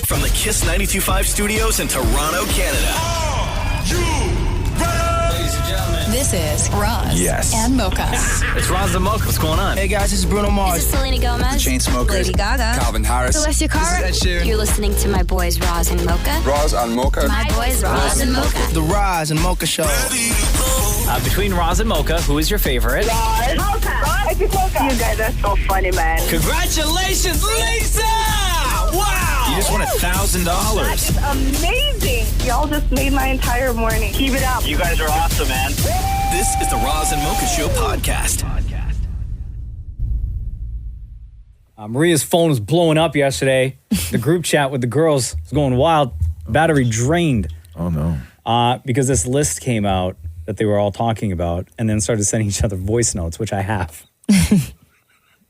From the Kiss 92.5 studios in Toronto, Canada. Are you ready? Ladies and gentlemen, this is Roz and Mocha. It's Roz and Mocha. What's going on? Hey guys, this is Bruno Mars. This is Selena Gomez. The Chainsmokers. Lady Gaga. Calvin Harris. Celestia Cara. This is Ed Sheeran. You're listening to my boys Roz and Mocha. Roz and Mocha. My boys Roz and Mocha. The Roz and Mocha Show. Between Roz and Mocha, who is your favorite? Mocha. Mocha. You guys are so funny, man. Congratulations, Lisa! Wow! You just won $1,000. That is amazing. Y'all just made my entire morning. Keep it up. You guys are awesome, man. This is the Roz and Mocha Show podcast. Maria's phone was blowing up yesterday. The group chat with the girls was going wild. Battery drained. Oh, no. Because this list came out that they were all talking about and then started sending each other voice notes, which I have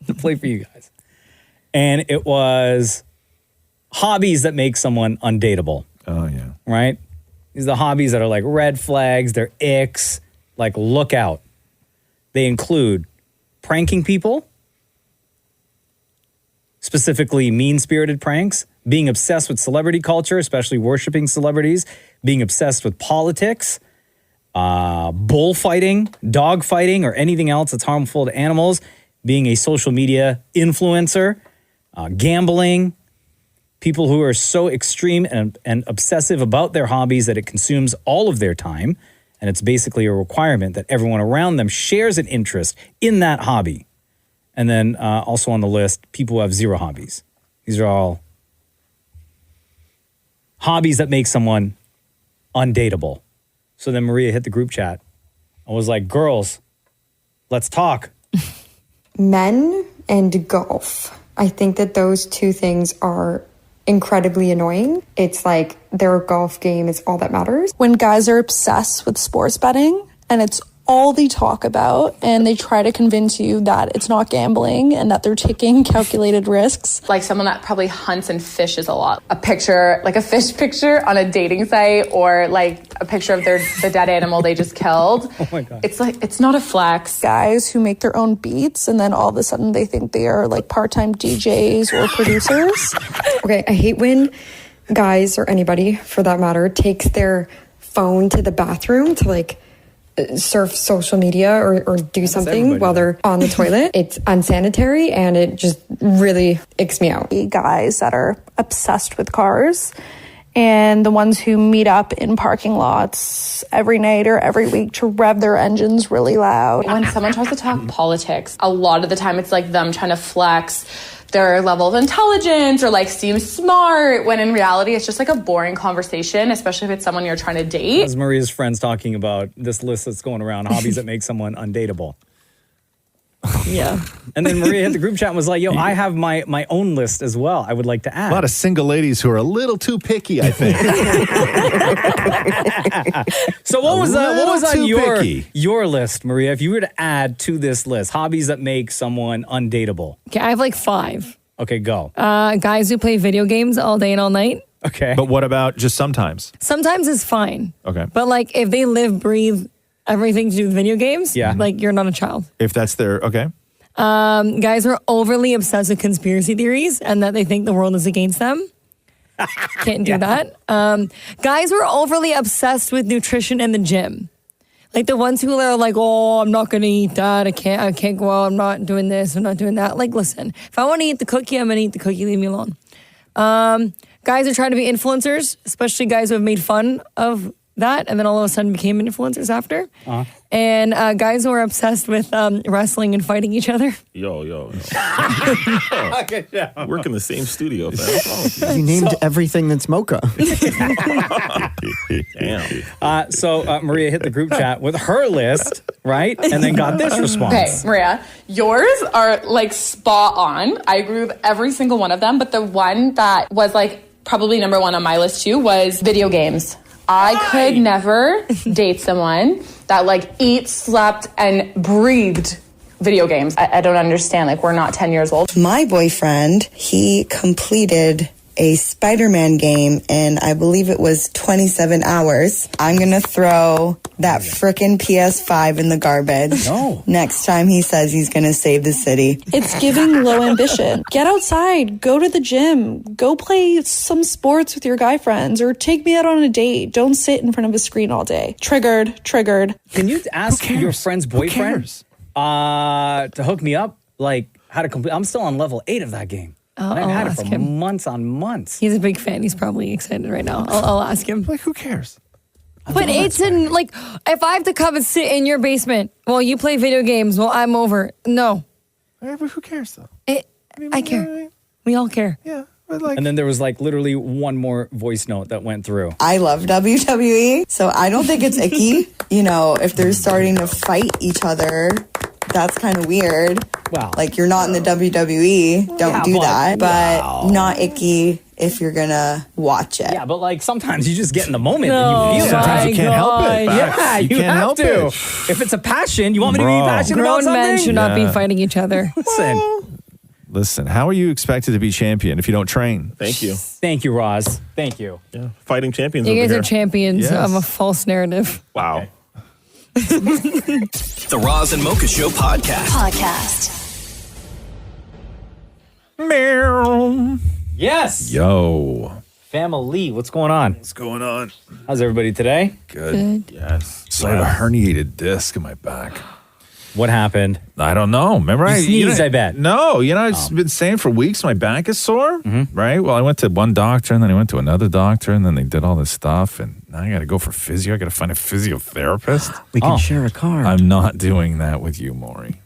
to play for you guys. And it was hobbies that make someone undateable. Oh, yeah. Right? These are the hobbies that are like red flags, they're icks, like look out. They include pranking people, specifically mean-spirited pranks, being obsessed with celebrity culture, especially worshiping celebrities, being obsessed with politics, bullfighting, dog fighting, or anything else that's harmful to animals, being a social media influencer, gambling, people who are so extreme and obsessive about their hobbies that it consumes all of their time, and it's basically a requirement that everyone around them shares an interest in that hobby. And then also on the list, people who have zero hobbies. These are all hobbies that make someone undateable. So then Maria hit the group chat and was like, girls, let's talk. Men and golf. I think that those two things are incredibly annoying. It's like their golf game is all that matters. When guys are obsessed with sports betting and it's all they talk about and they try to convince you that it's not gambling and that they're taking calculated risks. Like someone that probably hunts and fishes a lot. A picture, like a fish picture on a dating site, or like a picture of the dead animal they just killed. Oh my God. It's like, it's not a flex. Guys who make their own beats and then all of a sudden they think they are like part-time DJs or producers. Okay, I hate when guys or anybody for that matter takes their phone to the bathroom to like surf social media or do something while they're on the toilet. It's unsanitary and it just really icks me out. Guys that are obsessed with cars and the ones who meet up in parking lots every night or every week to rev their engines really loud. When someone tries to talk politics, a lot of the time it's like them trying to flex their level of intelligence or like seem smart, when in reality it's just like a boring conversation, especially if it's someone you're trying to date. As Maria's friends talking about this list that's going around, hobbies that make someone undateable. Yeah. And then Maria hit the group chat and was like, yo, I have my own list as well I would like to add. A lot of single ladies who are a little too picky, I think. So what was on your list, Maria, if you were to add to this list, hobbies that make someone undateable? Okay, I have like 5. Okay, go. Guys who play video games all day and all night. Okay. But what about just sometimes? Sometimes it's fine. Okay. But like if they live, breathe, everything to do with video games, like you're not a child. If that's their, okay. Guys are overly obsessed with conspiracy theories and that they think the world is against them. Can't do that. Guys who are overly obsessed with nutrition and the gym. Like the ones who are like, oh, I'm not going to eat that. I can't go out. I'm not doing this. I'm not doing that. Like, listen, if I want to eat the cookie, I'm going to eat the cookie. Leave me alone. Guys are trying to be influencers, especially guys who have made fun of that and then all of a sudden became influencers after. And guys who are obsessed with wrestling and fighting each other. Yo. Okay, yeah. Work in the same studio, man. You named everything that's Mocha. Damn. So Maria hit the group chat with her list, right? And then got this response. Okay, Maria, yours are like spot on. I agree with every single one of them, but the one that was like probably number 1 on my list too was video games. I could never date someone that like eats, slept, and breathed video games. I don't understand. Like, we're not 10 years old. My boyfriend, he completed a Spider-Man game in, I believe it was 27 hours. I'm going to throw that frickin' PS5 in the garbage. No. Next time he says he's going to save the city. It's giving low ambition. Get outside, go to the gym, go play some sports with your guy friends, or take me out on a date. Don't sit in front of a screen all day. Triggered. Can you ask your friend's boyfriend to hook me up? Like, how to complete? I'm still on level 8 of that game. And I've had it for months on months. He's a big fan. He's probably excited right now. I'll ask him. Like, who cares? But it's in, like, if I have to come and sit in your basement while you play video games while I'm over, no. But who cares, though? I care. We all care. Yeah. Like, and then there was like literally one more voice note that went through. I love WWE, so I don't think it's icky. You know, if they're starting to fight each other, that's kind of weird. Wow. Like, you're not in the WWE, don't do that. But not icky if you're going to watch it. Yeah, but like sometimes you just get in the moment No, and you feel it. sometimes you can't help it. Yeah, you can't have help to. it. If it's a passion, you want me to be passionate about Grown something? men should not be fighting each other. Listen, how are you expected to be champion if you don't train? Thank you. Thank you, Roz. Thank you. Yeah, fighting champions. You over guys here. are champions Yes. of a false narrative. Wow. The Roz and Mocha Show podcast. Meow. Yes. Yo. Family, what's going on? What's going on? How's everybody today? Good. Yes. So I have a herniated disc in my back. What happened? I don't know. Remember, You sneezed, I bet. No, I've been saying for weeks my back is sore, right? Well, I went to one doctor, and then I went to another doctor, and then they did all this stuff, and now I got to go for physio. I got to find a physiotherapist. We can share a car. I'm not doing that with you, Maury,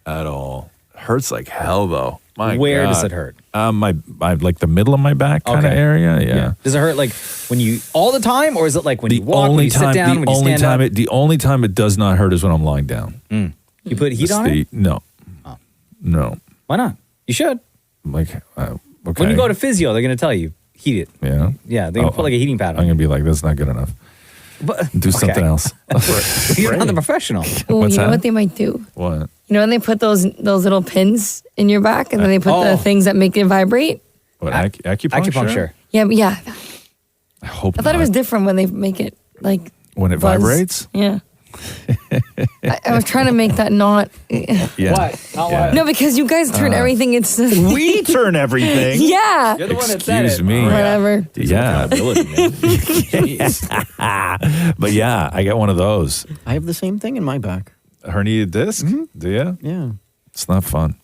at all. Hurts like hell, though. My Where God. does it hurt? My like the middle of my back kind of area. Yeah. Does it hurt like when you all the time, or is it like when you walk, when you sit down, when you stand up? The only time it does not hurt is when I'm lying down. You put heat on it? No. No. Why not? You should. Like, okay. When you go to physio, they're going to tell you heat it. Yeah. Yeah, they're going to put like a heating pad I'm on. going to be like, that's not good enough. But, Do something else. You're not the professional. Ooh, What's you know that? what they might do? What? You know when they put those little pins in your back and then they put the things that make it vibrate? What, acupuncture? Yeah, but yeah. I hope I thought it was different when they make it like when it buzz. vibrates? Yeah. I was trying to make that not. Yeah. What? Not what? No, because you guys turn everything into. We turn everything. Yeah. You're the one that said it. Excuse me. Whatever. Yeah. But yeah, I got one of those. I have the same thing in my back. A herniated disc? Do you? Yeah. It's not fun.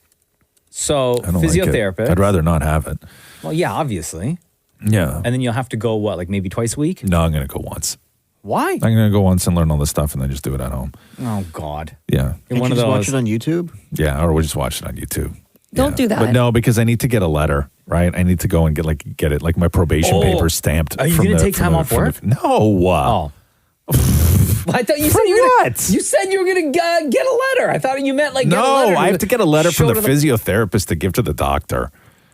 So, I don't physiotherapist. Like it. I'd rather not have it. Well, yeah, obviously. Yeah. And then you'll have to go, what, like maybe twice a week? No, I'm going to go once. Why? I'm going to go once and learn all this stuff and then just do it at home. Oh, God. Yeah. You're one of just those. watch it on YouTube? Yeah, or we'll just watch it on YouTube. Don't do that. But no, because I need to get a letter, right? I need to go and get it, like my probation papers stamped. Are you going to take time off work? No. Oh. I thought you said you were gonna, you said you were going to get a letter. I thought you meant like get a letter. No, I have to get a letter from show the to physiotherapist to give to the doctor.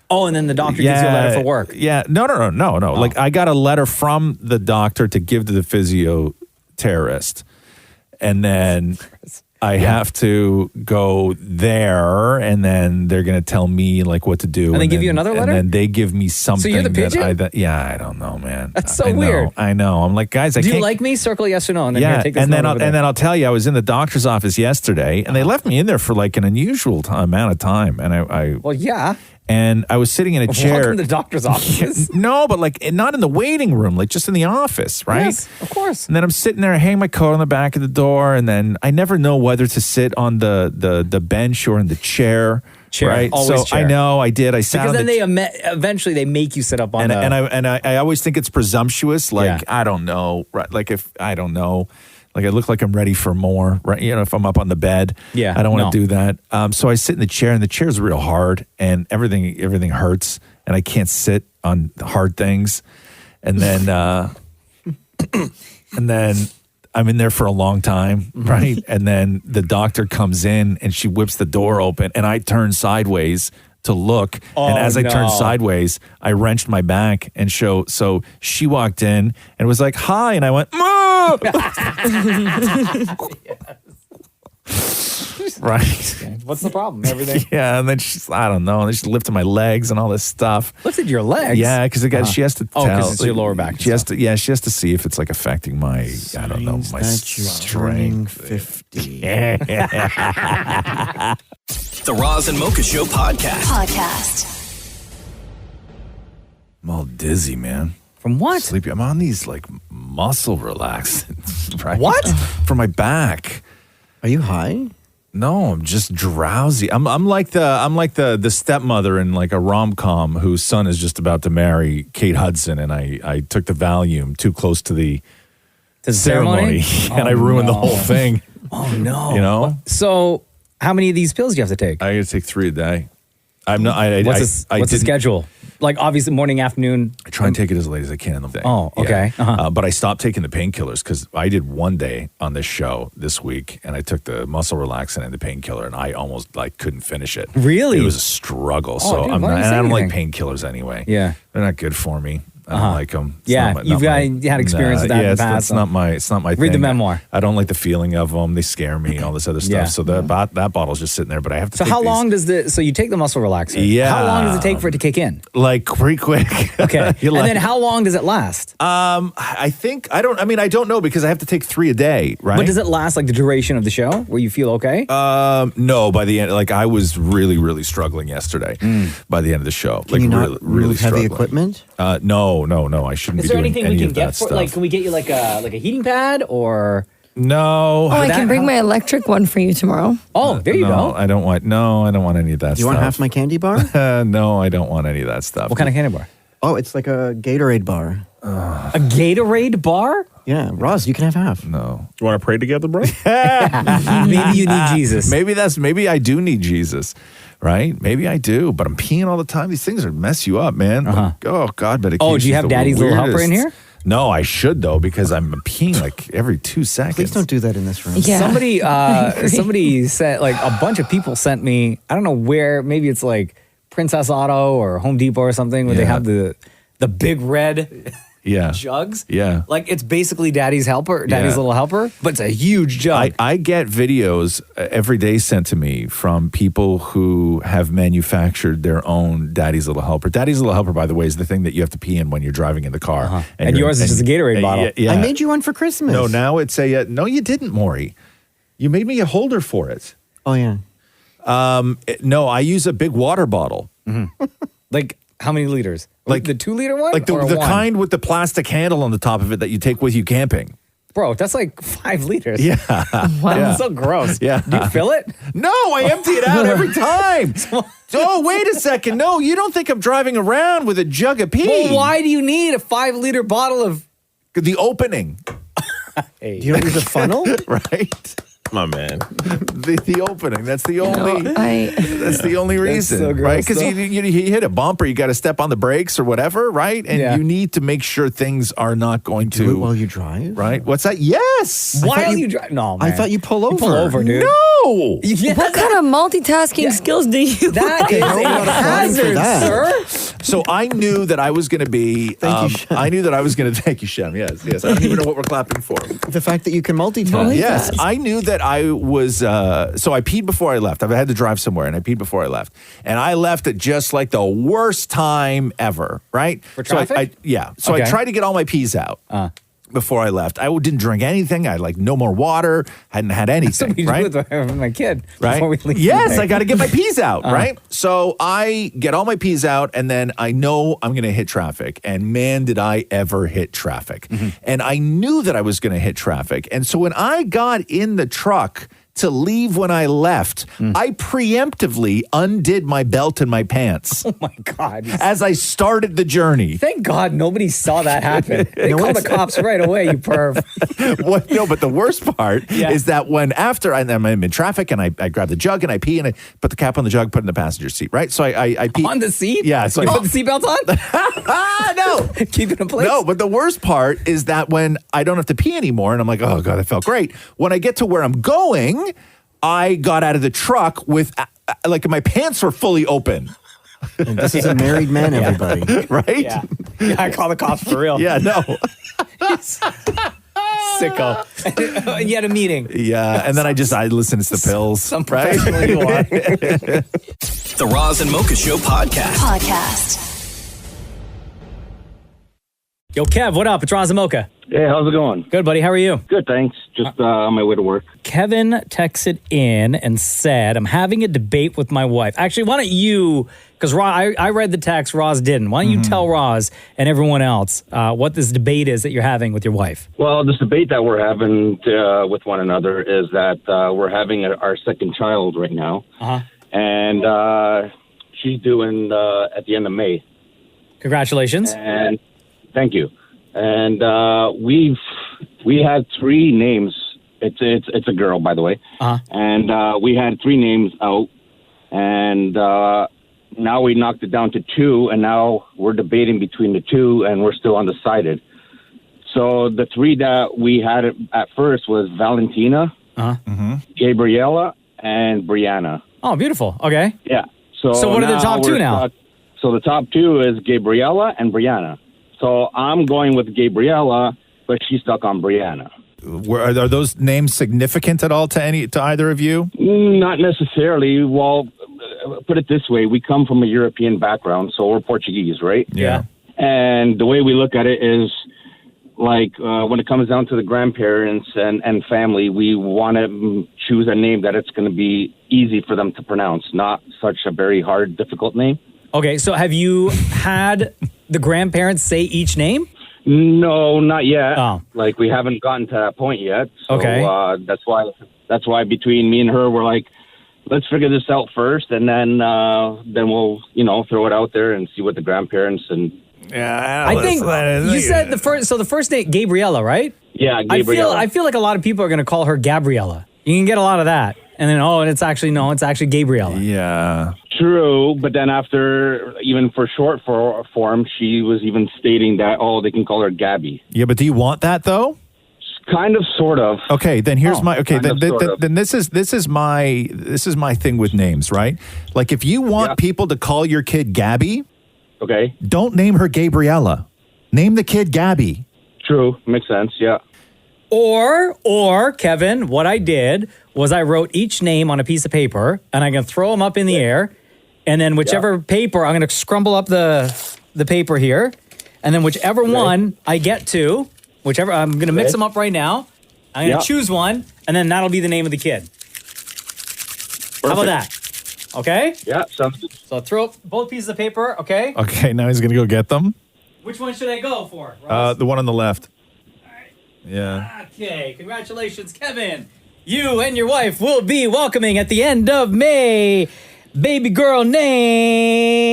Oh, and then the doctor gives you a letter for work. Yeah. No. Like I got a letter from the doctor to give to the physiotherapist. And then I have to go there, and then they're going to tell me like what to do. And they give you another letter? And then they give me something. So you're the pigeon? I don't know, man. That's so I know, weird. I know. I'm like, guys, I Do can't. you like me? Circle yes or no. And then Yeah, here, take this and then note over there. I'll tell you, I was in the doctor's office yesterday, and they left me in there for like an unusual amount of time, and I Well, yeah. and I was sitting in a chair. Welcome to the doctor's office. No, but like not in the waiting room, like just in the office, right? Yes, of course. And then I'm sitting there, I hang my coat on the back of the door, and then I never know whether to sit on the bench or in the chair. Chair, right? always so chair. I know I did. I sat Because on then the eventually they make you sit up on I always think it's presumptuous. Like Yeah. I don't know, right? Like if I don't know, like I look like I'm ready for more, right? You know, if I'm up on the bed, Yeah, I don't want no. to do that. So I sit in the chair, and the chair is real hard, and everything hurts, and I can't sit on hard things. And then and then I'm in there for a long time, right? And then the doctor comes in, and she whips the door open, and I turn sideways to look. And as I turned sideways, I wrenched my back, and so she walked in and was like, "Hi," and I went, "Ma!" right? Okay. What's the problem? Everything. Yeah, and then I don't know. And then she's lifting my legs and all this stuff. Lifted your legs? Yeah, because she has to tell. because it's your lower back. She has to. Yeah, she has to see if it's like affecting my. I don't know, my turning strength. 50. The Roz and Mocha Show podcast. I'm all dizzy, man. From what? Sleepy. I'm on these like muscle relaxants. Right? What? For my back. Are you high? No, I'm just drowsy. I'm like the stepmother in like a rom-com whose son is just about to marry Kate Hudson, and I took the Valium too close to the ceremony and I ruined the whole thing. Oh no! You know. So, how many of these pills do you have to take? I got to take 3 a day. I'm not. What's the schedule? Like obviously morning, afternoon. I try and take it as late as I can in the day. Oh, okay. Yeah. But I stopped taking the painkillers because I did one day on this show this week, and I took the muscle relaxant and the painkiller, and I almost like couldn't finish it. Really? It was a struggle. So dude, I'm why not, don't you and say I don't like anything? painkillers anyway. Yeah. They're not good for me. I don't like them. Yeah, you've had experience with that in the past. It's not my thing. Read the memoir. I don't like the feeling of them. They scare me. All this other stuff. Yeah. So that bottle's just sitting there. But I have to. So take how these. long does so you take the muscle relaxer? Yeah. How long does it take for it to kick in? Like pretty quick. Okay. And then how long does it last? I think I don't know because I have to take 3 a day, right? But does it last like the duration of the show where you feel okay? No, by the end, like I was really, really struggling yesterday by the end of the show. Can you not really move heavy struggling. equipment? No, I shouldn't Is be there doing anything any we can of get that for stuff. like? Can we get you like a heating pad or? No. Oh, I can bring my electric one for you tomorrow. Oh, there you go. I don't want any of that stuff. Do you want half my candy bar? No, I don't want any of that stuff. What kind of candy bar? Oh, it's like a Gatorade bar. A Gatorade bar? Yeah, Roz, you can have half. No. You want to pray together, bro? Maybe you need Jesus. Maybe I do need Jesus, right? Maybe I do, but I'm peeing all the time. These things are mess you up, man. Oh God, medication. Oh, do you have Daddy's Little Helper in here? No, I should though because I'm peeing like every 2 seconds. Please don't do that in this room. Yeah. Somebody sent like a bunch of people sent me. I don't know where. Maybe it's like Princess Auto or Home Depot or something where they have the big red jugs. Yeah. Like it's basically Daddy's Little Helper, but it's a huge jug. I get videos every day sent to me from people who have manufactured their own Daddy's Little Helper. Daddy's Little Helper, by the way, is the thing that you have to pee in when you're driving in the car. And yours is just a Gatorade bottle. Yeah. I made you one for Christmas. No, now it's no, you didn't, Maury. You made me a holder for it. Oh, yeah. No, I use a big water bottle. Like how many liters? Like the 2-liter one? Like the or one? kind with the plastic handle on the top of it that you take with you camping. Bro, that's like 5 liters. Yeah. Wow. Yeah. That's so gross. Yeah. Do you fill it? No, I empty it out every time. Oh, wait a second. No, you don't think I'm driving around with a jug of pee. Well, why do you need a 5-liter bottle of the opening? Hey. You don't use a funnel? Right. My man. The opening. That's the only. That's the only reason, so gross, right? Because though. you hit a bumper, you got to step on the brakes or whatever, right? And you need to make sure things are not going to. Do it while you drive? Right? What's that? Yes. While you drive? No, man. I thought you pull over. You pull over, dude. No. Yeah, What kind of multitasking skills do you That is Okay, a I'm not applying for hazard, that. sir. So I knew that I was going to be. Thank you, Shem. I knew that I was going to. Thank you, Shem. Yes. I don't even know what we're clapping for. The fact that you can multitask. Yes, I knew that I was. So I peed before I left. I had to drive somewhere, and I peed before I left. And I left at just like the worst time ever, right? For traffic? So Okay. I tried to get all my pees out before I left. I didn't drink anything. I had like no more water. Hadn't had anything, That's what we right? do with my kid Right? before we leave. Yes, today. I got to get my peas out, right? So I get all my peas out, and then I know I'm going to hit traffic. And man, did I ever hit traffic. And I knew that I was going to hit traffic. And so when I got in the truck to leave when I left, I preemptively undid my belt and my pants Oh my God. as I started the journey. Thank God nobody saw that happen. They called the cops right away, you perv. No, but the worst part Yeah. is that when after I'm in traffic and I grab the jug and I pee and I put the cap on the jug, put it in the passenger seat, right? So I pee. On the seat? Yeah. So You I put the seatbelt on? no. Keep it in place? No, but the worst part is that when I don't have to pee anymore and I'm like, oh God, that felt great. When I get to where I'm going, I got out of the truck with, like, my pants were fully open. And this is a married man, everybody. Right? Yeah. I call the cops for real. Yeah, no. Sicko. And you had a meeting. Yeah, and then I listen to the pills. Some professional you are. The Roz and Mocha Show podcast. Yo, Kev, what up? It's Roz and Mocha. Hey, how's it going? Good, buddy. How are you? Good, thanks. Just on my way to work. Kevin texted in and said, I'm having a debate with my wife. Actually, why don't you, because I read the text, Roz didn't. Why don't you tell Roz and everyone else what this debate is that you're having with your wife? Well, this debate that we're having with one another is that we're having our second child right now. And she's doing at the end of May. Congratulations. And thank you. And we had 3 names. It's a girl, by the way. And we had 3 names out, and now we knocked it down to 2, and now we're debating between the 2, and we're still undecided. So the 3 that we had at first was Valentina, Gabriella, and Brianna. Oh, beautiful. Okay. Yeah. So what are the top 2 now? So the top 2 is Gabriella and Brianna. So I'm going with Gabriella, but she's stuck on Brianna. Are those names significant at all to either of you? Not necessarily. Well, put it this way. We come from a European background, so we're Portuguese, right? Yeah. And the way we look at it is, like, when it comes down to the grandparents and family, we want to choose a name that it's going to be easy for them to pronounce, not such a very hard, difficult name. Okay, so have you had the grandparents say each name? No, not yet. Oh. Like, we haven't gotten to that point yet. So, Okay. That's why between me and her, we're like, let's figure this out first, and then we'll, throw it out there and see what the grandparents and... Yeah, I think you said the first name, Gabriella, right? Yeah, Gabriella. I feel like a lot of people are going to call her Gabriella. You can get a lot of that. And then, it's actually Gabriella. Yeah. True, but then after, even for short form, she was even stating that, they can call her Gabby. Yeah, but do you want that, though? Kind of, sort of. Okay, then here's then this is my thing with names, right? Like, if you want people to call your kid Gabby, okay, don't name her Gabriella. Name the kid Gabby. True, makes sense. Yeah. Or Kevin, what I did was I wrote each name on a piece of paper, and I'm going to throw them up in the air, and then whichever paper, I'm going to scrumble up the paper here, and then whichever one I get to, I'm going to mix them up right now. I'm going to choose one, and then that'll be the name of the kid. Perfect. How about that? Okay? Yeah, sounds good. So throw up both pieces of paper, okay? Okay, now he's going to go get them. Which one should I go for, Ross? The one on the left. Yeah. Okay, congratulations, Kevin. You and your wife will be welcoming at the end of May baby girl named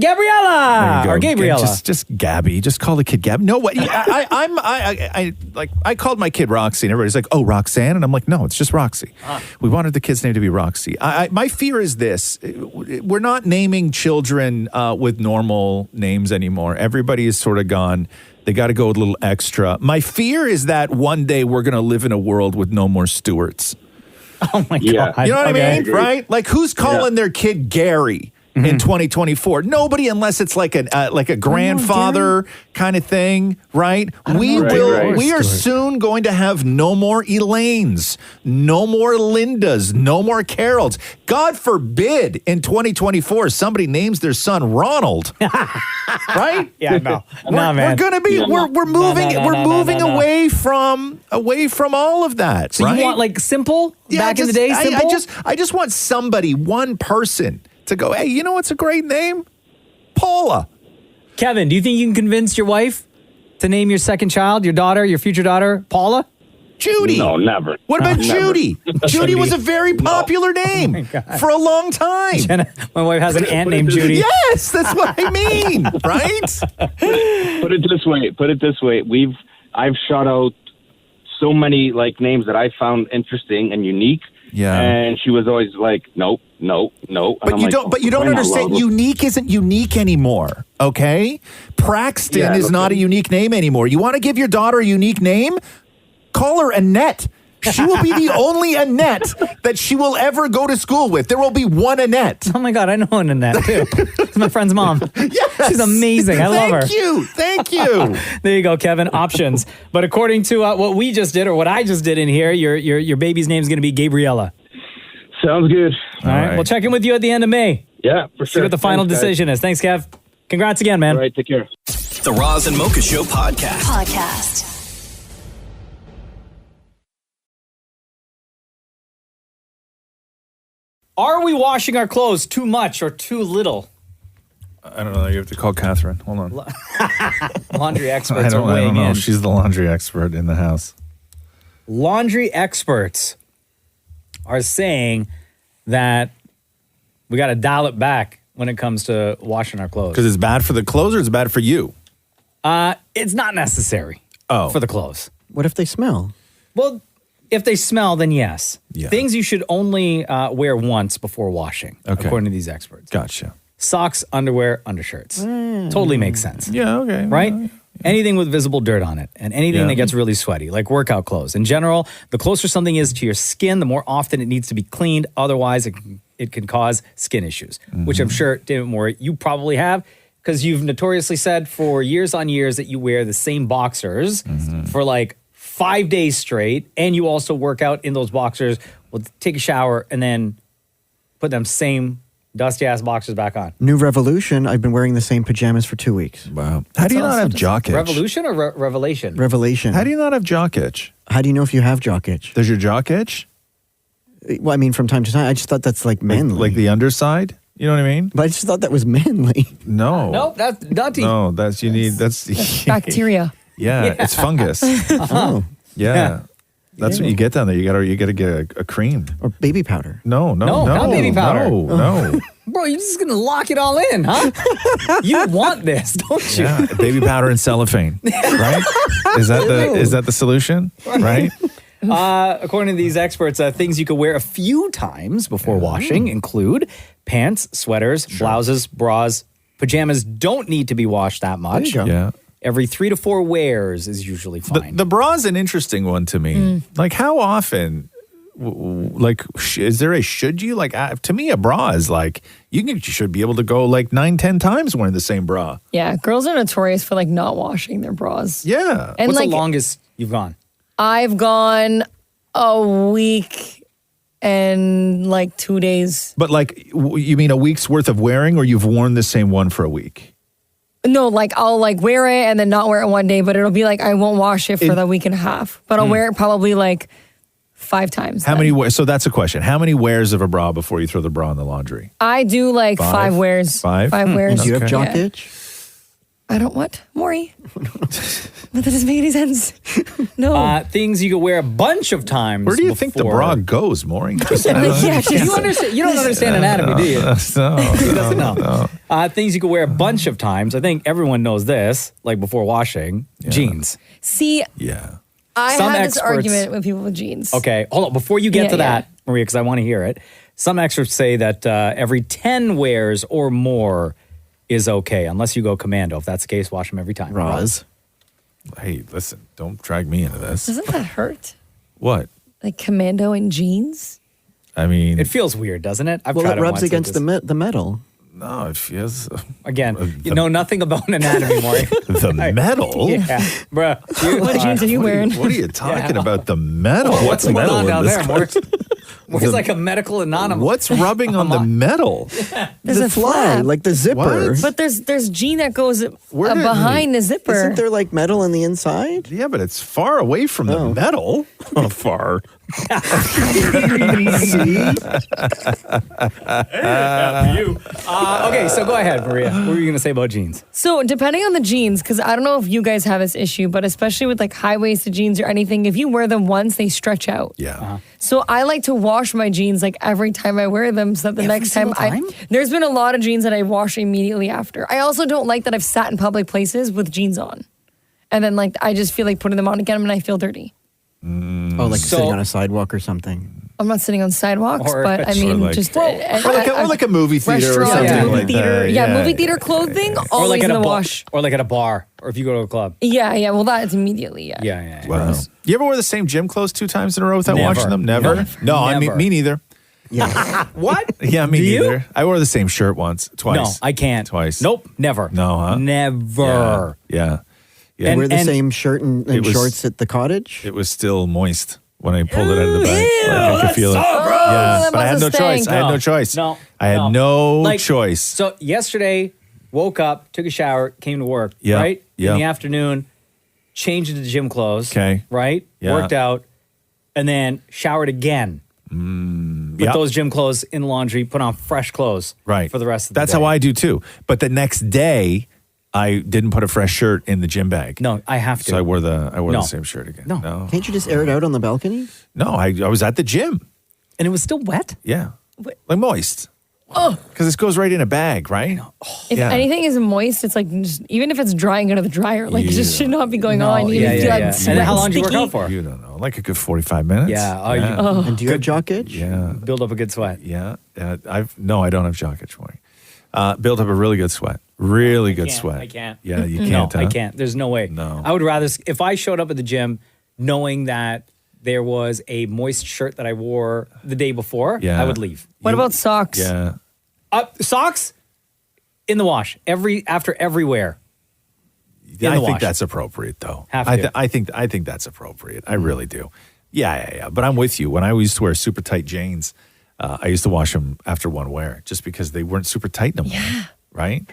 Gabriella or Gabriella. Just Gabby. Just call the kid Gabby. No, what? I called my kid Roxy, and everybody's like, "Oh, Roxanne," and I'm like, "No, it's just Roxy." We wanted the kid's name to be Roxy. My fear is this: we're not naming children with normal names anymore. Everybody is sort of gone. They got to go a little extra. My fear is that one day we're going to live in a world with no more Stewarts. Oh, my God. You know what I mean? Right? Like, who's calling their kid Gary in 2024? Nobody, unless it's like a grandfather kind of thing, right? We are soon going to have no more Elaines, no more Lindas, no more Carols. God forbid in 2024 somebody names their son Ronald. Right? Yeah, no. Man. We're gonna be we're moving away from all of that. So right? you want like simple back in the day? Simple? I just want somebody, one person, to go, hey, you know what's a great name? Paula. Kevin, do you think you can convince your wife to name your second child, your daughter, your future daughter, Paula? Judy. No, never. What about Judy? Judy was a very popular name for a long time. Jenna, my wife has an aunt named Judy. Yes, that's what I mean, right? Put it this way. I've shot out so many like names that I found interesting and unique. Yeah. And she was always like, nope. And But you don't understand. Unique isn't unique anymore. Okay? Praxton is not a unique name anymore. You want to give your daughter a unique name? Call her Annette. She will be the only Annette that she will ever go to school with. There will be one Annette. Oh my God, I know an Annette too. It's my friend's mom. Yes. She's amazing. I love her. Thank you. There you go, Kevin. Options. But according to what we just did, or what I just did in here, your baby's name is going to be Gabriella. Sounds good. All right. We'll check in with you at the end of May. Yeah, for See sure. what the final Thanks, guys. decision is. Thanks, Kev. Congrats again, man. All right, take care. The Roz and Mocha Show podcast. Are we washing our clothes too much or too little? I don't know. You have to call Catherine. Hold on. Laundry experts I don't are weighing know. in. She's the laundry expert in the house. Laundry experts are saying that we got to dial it back when it comes to washing our clothes. Because it's bad for the clothes or it's bad for you? It's not necessary for the clothes. What if they smell? Well, if they smell, then yes. Yeah. Things you should only wear once before washing, Okay. according to these experts. Gotcha. Socks, underwear, undershirts. Totally makes sense. Yeah, okay. Right? Anything with visible dirt on it and anything Yeah. that gets really sweaty, like workout clothes. In general, the closer something is to your skin, the more often it needs to be cleaned. Otherwise, it can cause skin issues, which I'm sure, David Moore, you probably have, because you've notoriously said for years on years that you wear the same boxers for like 5 days straight, and you also work out in those boxers. Well, take a shower and then put them same dusty ass boxers back on. New revolution. I've been wearing the same pajamas for 2 weeks. Wow. How do you not have jock itch? Revolution or revelation? Revelation. How do you not have jock itch? How do you know if you have jock itch? Does your jock itch? Well, I mean, from time to time. I just thought that's like manly. Like the underside? You know what I mean? But I just thought that was manly. No. Nope, that's nutty. No, that's Bacteria. Yeah, it's fungus. Oh. Yeah. That's what you get down there. You gotta get a cream. Or baby powder. No, not baby powder. No. Bro, you're just going to lock it all in, huh? You want this, don't you? Yeah, baby powder and cellophane, right? Is that the solution? Right? According to these experts, things you could wear a few times before washing include pants, sweaters, blouses, bras. Pajamas don't need to be washed that much. There you go. Yeah. Every 3 to 4 wears is usually fine. The bra's an interesting one to me. Like, how often? Is there a should you? Like, to me, a bra is like you should be able to go like 9-10 times wearing the same bra. Yeah, girls are notorious for like not washing their bras. Yeah. And What's like the longest you've gone? I've gone a week and like 2 days. But like, you mean a week's worth of wearing, or you've worn the same one for a week? No, like I'll like wear it and then not wear it one day, but it'll be like I won't wash it for the week and a half. But I'll wear it probably like 5 times. How many? So that's a question. How many wears of a bra before you throw the bra in the laundry? I do like 5 wears. 5? 5 wears. Do you have jock Yeah. itch? I don't what? Maury? But that doesn't make any sense. No. Things you could wear a bunch of times. Where do you think the bra goes, Maury? You don't understand anatomy, do you? No. He doesn't know. Things you could wear a bunch of times. I think everyone knows this, like before washing. Jeans. See, Yeah. I Some have this experts- argument with people with jeans. Okay, hold on. Before you get Yeah, to that, Maria, because I want to hear it. Some experts say that every 10 wears or more is okay, unless you go commando. If that's the case, wash them every time. Roz. Hey, listen, don't drag me into this. Doesn't that hurt? What? Like commando in jeans? I mean, It feels weird, doesn't it? I've Well, tried it rubs once. against the metal. no, it feels Again, you know nothing about anatomy, Maury. the metal. Yeah, bro. What jeans are you wearing? What are you talking about? The metal? What's going metal on in down this there, Maury? Maury's like a medical anonymous. What's rubbing on the metal? There's the a fly, flap. like the zipper. What? But there's jean that goes Where did behind the zipper. Isn't there like metal on the inside? Yeah, but it's far away from the metal. Far. Okay, so go ahead, Maria. What were you going to say about jeans? So depending on the jeans, because I don't know if you guys have this issue, but especially with like high-waisted jeans or anything, if you wear them once, they stretch out. Yeah. So I like to wash my jeans like every time I wear them so that the next time there's been a lot of jeans that I wash immediately after. I also don't like that I've sat in public places with jeans on. And then like I just feel like putting them on again and I feel dirty. Oh, like sitting on a sidewalk or something. I'm not sitting on sidewalks, Or- but I mean, like- just or like a movie theater or restaurant, something movie like theater. that. Yeah, movie theater clothing, or always like in at the a wash. or like at a bar, or if you go to a club. Yeah. Well, that's immediately. Yeah. Yeah. Wow. You ever wear the same gym clothes 2 times in a row without Never. washing them? Never. No, I mean, Never. me neither. Yeah. What? Yeah, me Do you? neither. I wore the same shirt twice. No, I can't. Twice. Nope, never. No, huh? Never. Yeah. You wear the same shirt and It was- shorts at the cottage? It was still moist when I pulled it out of the bag. Like, I could feel it. so gross. Yeah, that but I had must no have choice. stank. I had no choice. No. I had no Like, choice. So yesterday, woke up, took a shower, came to work, Yeah, right? yeah. In the afternoon, changed into gym clothes. Okay. Right? Yeah. Worked out, and then showered again. Put yeah. those gym clothes in laundry, put on fresh clothes Right. for the rest of the That's day. how I do too. But the next day, I didn't put a fresh shirt in the gym bag. No, I have to. So I wore the No. same shirt again. No. Can't you just air it out on the balcony? No, I was at the gym. And it was still wet? Yeah. Like moist. Oh, Because this goes right in a bag, right? if Yeah. anything is moist, it's like just, even if it's drying out of the dryer, like it just should not be going on. You yeah, feel yeah, like yeah. super And how long do you work sticky. out for? You don't know. Like a good 45 minutes. Yeah. Oh, yeah. you And do you have jock itch? Yeah. build up a good sweat. Yeah. I don't have jock itch morning. Built up a really good sweat. Really good sweat. I can't. Yeah, you No, can't. I huh? can't. There's no way. No. I would rather, if I showed up at the gym knowing that there was a moist shirt that I wore the day before, Yeah. I would leave. What about socks? Yeah. Socks in the wash after every wear. Yeah, In I the think wash. that's appropriate, though. Have I, to. I think that's appropriate. I really do. Yeah. But I'm with you. When I used to wear super tight jeans, I used to wash them after one wear, just because they weren't super tight no more. Yeah. Right?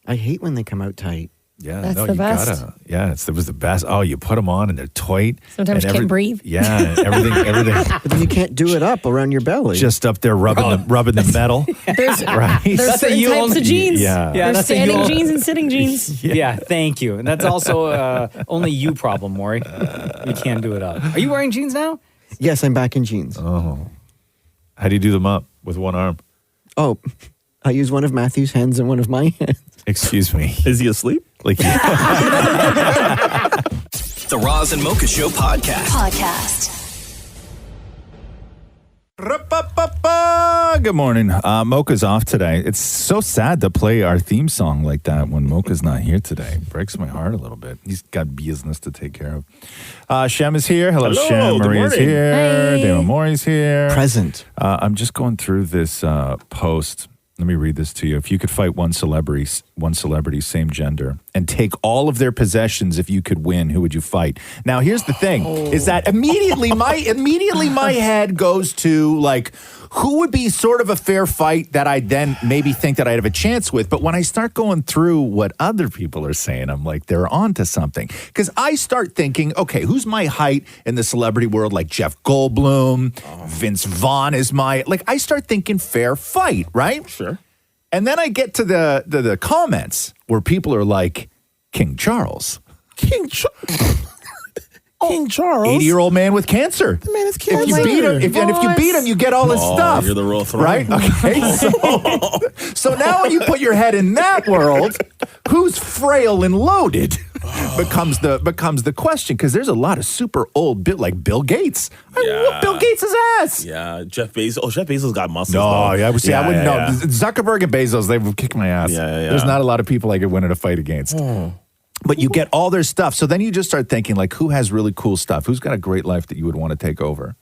I hate when they come out tight. Yeah, That's no, the you best. gotta. Yeah, it was the best. Oh, you put them on and they're tight. Sometimes and you can't breathe. Yeah, and everything, But then you can't do it up around your belly. just up there rubbing the metal. There's, Right. there's That's a certain you types only- of jeans. Yeah. Yeah, There's that's a you standing only- jeans and sitting jeans. Yeah, thank you. And that's also only you problem, Maury. You can't do it up. Are you wearing jeans now? Yes, I'm back in jeans. Oh, how do you do them up with one arm? Oh, I use one of Matthew's hands and one of my hands. Excuse me. Is he asleep? Like, The Roz and Mocha Show podcast. Good morning. Mocha's off today. It's so sad to play our theme song like that when Mocha's not here today. It breaks my heart a little bit. He's got business to take care of. Shem is here. Hello, Hello, Shem. good Maria's morning. here. Hey. Damon Maury's here. Present. I'm just going through this post. Let me read this to you. If you could fight one celebrity, same gender, and take all of their possessions, if you could win, who would you fight? Now, here's the thing: is that immediately my head goes to like, who would be sort of a fair fight that I then maybe think that I'd have a chance with. But when I start going through what other people are saying, I'm like, they're onto something. Because I start thinking, okay, who's my height in the celebrity world? Like Jeff Goldblum, Vince Vaughn is my, like, I start thinking fair fight, right? Sure. And then I get to the comments where people are like, King Charles. King Charles. 80-year-old man with cancer. The man is If cancer. you beat him, if you beat him, you get all his stuff. You're the royal throne. Right? Okay. So now when you put your head in that world, who's frail and loaded becomes the question, because there's a lot of super old like Bill Gates. I whoop Bill Gates' ass. Yeah, Jeff Bezos. Oh, Jeff Bezos got muscles. No, though. I would say I wouldn't know. yeah. Zuckerberg and Bezos, they would kick my ass. Yeah. There's not a lot of people I could win in a fight against. But you get all their stuff. So then you just start thinking, like, who has really cool stuff? Who's got a great life that you would want to take over?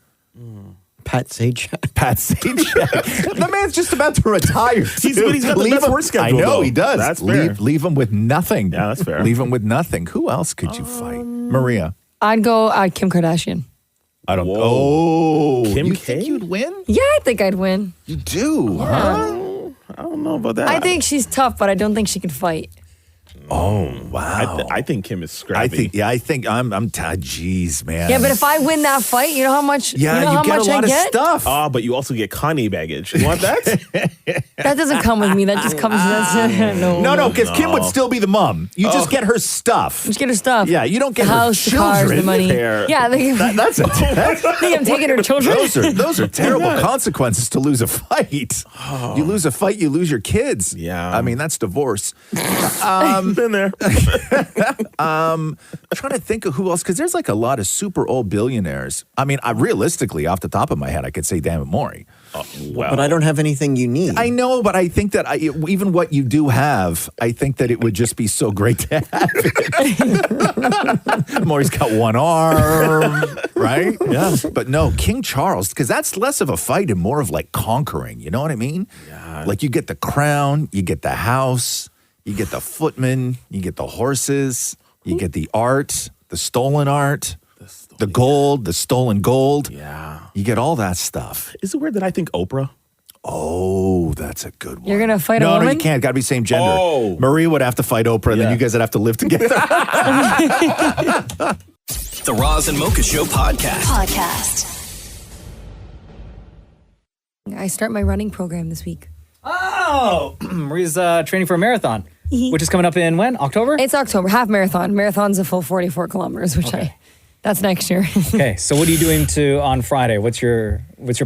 Pat Sajak. Pat Sajak. The man's just about to retire. He's got the best work schedule, I know, though. he does. That's fair. Leave him with nothing. Yeah, that's fair. Leave him with nothing. Who else could you fight? Maria. I'd go Kim Kardashian. I don't know. Whoa. Oh, Kim you K? think you'd win? Yeah, I think I'd win. You do, huh? I don't know about that. I think she's tough, but I don't think she can fight. Oh, wow. I think Kim is scrappy. I think I'm geez, man. Yeah, but if I win that fight, you know how much? Yeah, you know how get much a lot I of get? stuff. But you also get Kanye baggage. You want that? That doesn't come with me. That just comes. No, because Kim would still be the mom. You just get her stuff. Just get her stuff. Yeah, you don't get the her house, children. the cars, the money. Hair. Yeah, That's a think I'm taking her children. Those are terrible consequences to lose a fight. You lose a fight, you lose your kids. Yeah. I mean, that's divorce. Been there. Trying to think of who else, because there's like a lot of super old billionaires. I mean, realistically, off the top of my head, I could say Dammit Maury. But I don't have anything you need. I know, but I think that even what you do have, I think that it would just be so great to have it. Maury's got one arm, right? Yeah. But no, King Charles, because that's less of a fight and more of like conquering. You know what I mean? Yeah. Like you get the crown, you get the house, you get the footmen, you get the horses, you get the art, the stolen art. The gold, the stolen gold. Yeah. You get all that stuff. Is it weird that I think Oprah? Oh, that's a good one. You're going to fight a woman? No, you can't. Got to be same gender. Oh. Maria would have to fight Oprah, and then you guys would have to live together. The Roz and Mocha Show podcast. I start my running program this week. Oh, Maria's training for a marathon, which is coming up in when? October? It's October, half marathon. Marathon's a full 44 kilometers, which that's next year. Okay, so what are you doing on Friday? What's your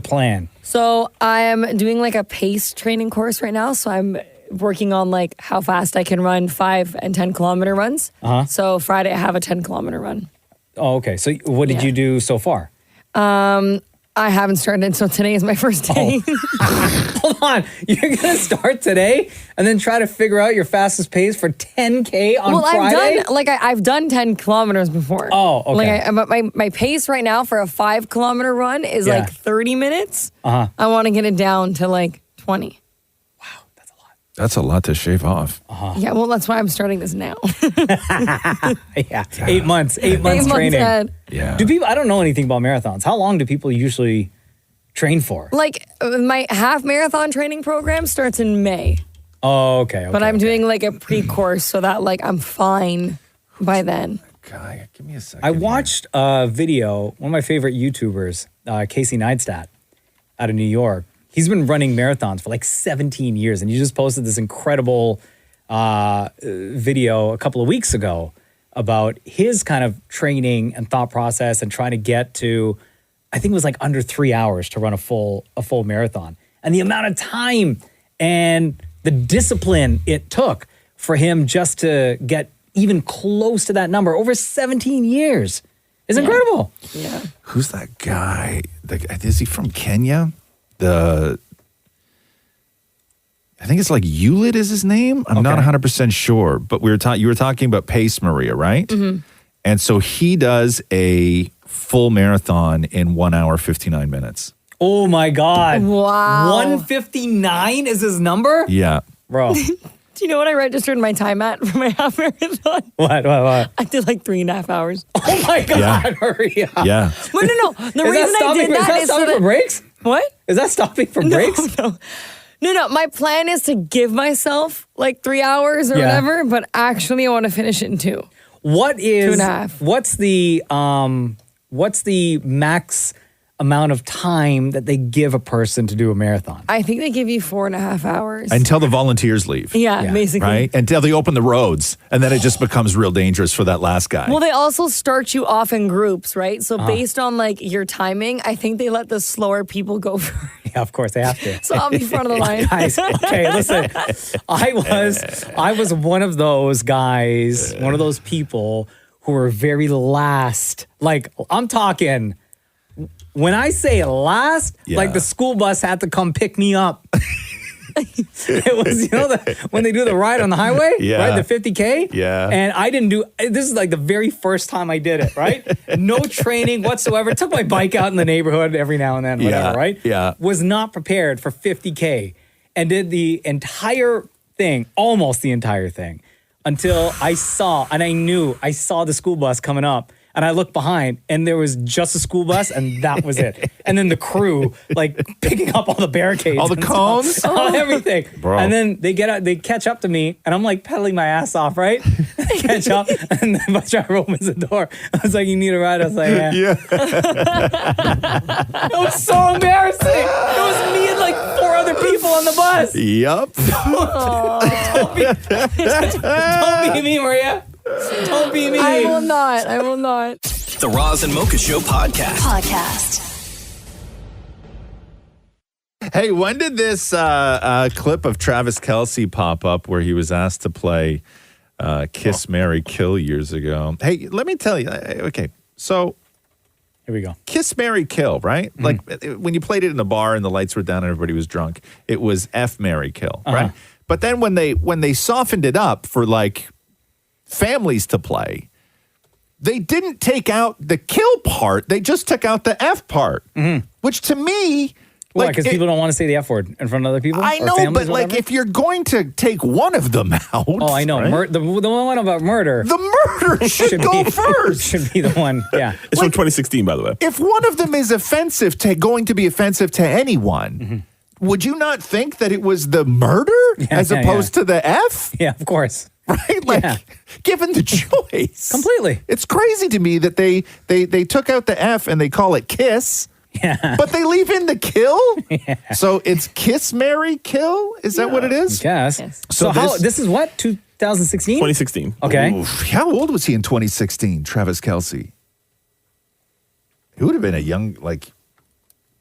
plan? So I'm doing like a pace training course right now. So I'm working on like how fast I can run 5 and 10 kilometer runs. So Friday I have a 10 kilometer run. Oh, okay. So what did you do so far? I haven't started, so today is my first day. Hold on. You're going to start today and then try to figure out your fastest pace for 10K on Friday? I've done 10 kilometers before. Oh, okay. My pace right now for a 5 kilometer run is like 30 minutes. I want to get it down to like 20. That's a lot to shave off. Yeah, well, that's why I'm starting this now. Yeah, 8 months. 8 months training. Yeah. Do people? I don't know anything about marathons. How long do people usually train for? Like my half marathon training program starts in May. Oh, okay. But I'm doing like a pre-course so that like I'm fine by then. Guy, give me a second. I watched a video. One of my favorite YouTubers, Casey Neistat, out of New York. He's been running marathons for like 17 years, and he just posted this incredible video a couple of weeks ago about his kind of training and thought process and trying to get to, I think it was like under 3 hours to run a full marathon. And the amount of time and the discipline it took for him just to get even close to that number over 17 years is incredible. Yeah. Who's that guy? Is he from Kenya? I think it's like Hewlett is his name. I'm not 100% sure, but you were talking about pace, Maria, right? Mm-hmm. And so he does a full marathon in 1 hour, 59 minutes. Oh my God. Wow. 159 is his number? Yeah. Bro. Do you know what I registered my time at for my half marathon? What? I did like 3.5 hours. Oh my God, Maria. Yeah. But no. The reason I did that is stopping for breaks? What? Is that stopping for breaks? No. My plan is to give myself like 3 hours or whatever, but actually I want to finish it in 2. What is 2.5? What's the max amount of time that they give a person to do a marathon? I think they give you 4.5 hours. Until the volunteers leave. Yeah, basically. Right? Until they open the roads. And then it just becomes real dangerous for that last guy. Well, they also start you off in groups, right? So based on like your timing, I think they let the slower people go first. Yeah, of course they have to. So I'll be front of the line. Guys, okay, listen. I was one of those guys, one of those people who were very last. Like, I'm talking, when I say last, like the school bus had to come pick me up. It was, when they do the ride on the highway, right? The 50K. Yeah. And I didn't this is like the very first time I did it, right? No training whatsoever. Took my bike out in the neighborhood every now and then, whatever, right? Yeah. Was not prepared for 50K and did the entire thing, almost the entire thing, until I saw the school bus coming up. And I looked behind, and there was just a school bus, and that was it. And then the crew, like, picking up all the barricades. All the cones? Everything. Bro. And then they catch up to me, and I'm, like, pedaling my ass off, right? They catch up, and then my driver opens the door. I was like, you need a ride? I was like, yeah. It was so embarrassing. It was me and, like, 4 other people on the bus. Yep. Don't be me, Maria. Don't be me. I will not. The Roz and Mocha Show podcast. Hey, when did this clip of Travis Kelce pop up where he was asked to play Kiss, Marry, Kill years ago. Hey, let me tell you. Okay, so here we go. Kiss, Marry, Kill, right? Like when you played it in a bar and the lights were down and everybody was drunk, it was F, Marry, Kill, right? But then when they softened it up for like families to play, they didn't take out the kill part. They just took out the F part, which to me... Why? Because people don't want to say the F word in front of other people? I know, but like if you're going to take one of them out... Oh, I know. Right? The one about murder... The murder should go first. Should be the one, yeah. It's from 2016, by the way. If one of them is going to be offensive to anyone, would you not think that it was the murder as opposed to the F? Yeah, of course. Right? Like, given the choice. Completely. It's crazy to me that they took out the F and they call it kiss. Yeah. But they leave in the kill? Yeah. So it's Kiss, Marry, Kill? Is that what it is? Yes. So this is what? 2016? 2016. Okay. Oof. How old was he in 2016, Travis Kelce? He would have been a young, like,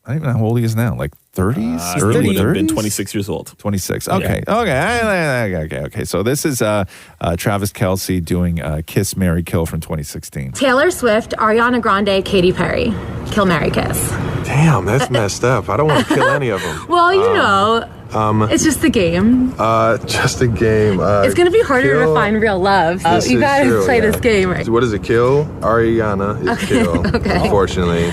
I don't even know how old he is now. Like 30s? Early 30s? He would have been 26 years old. 26. Okay. Yeah. Okay. So this is Travis Kelce doing Kiss, Marry, Kill from 2016. Taylor Swift, Ariana Grande, Katy Perry. Kill, Marry, Kiss. Damn, that's messed up. I don't want to kill any of them. Well, you know, it's just a game. Just a game. It's going to be harder to find real love. So you got to play this game, right? What is it, kill? Ariana is kill. Okay. Unfortunately.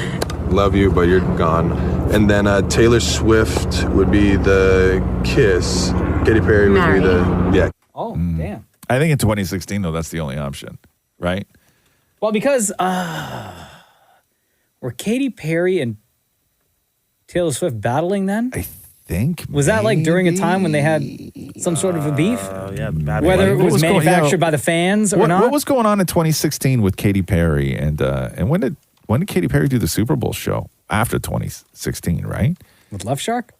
Love you, but you're gone. And then Taylor Swift would be the kiss. Katy Perry would be the, yeah. Oh, damn. I think in 2016, though, that's the only option, right? Well, because were Katy Perry and Taylor Swift battling then? I think. Was that like during a time when they had some sort of a beef? Yeah, whether it was manufactured by the fans or not? What was going on in 2016 with Katy Perry? And when did Katy Perry do the Super Bowl show? After 2016, right? With Love Shark?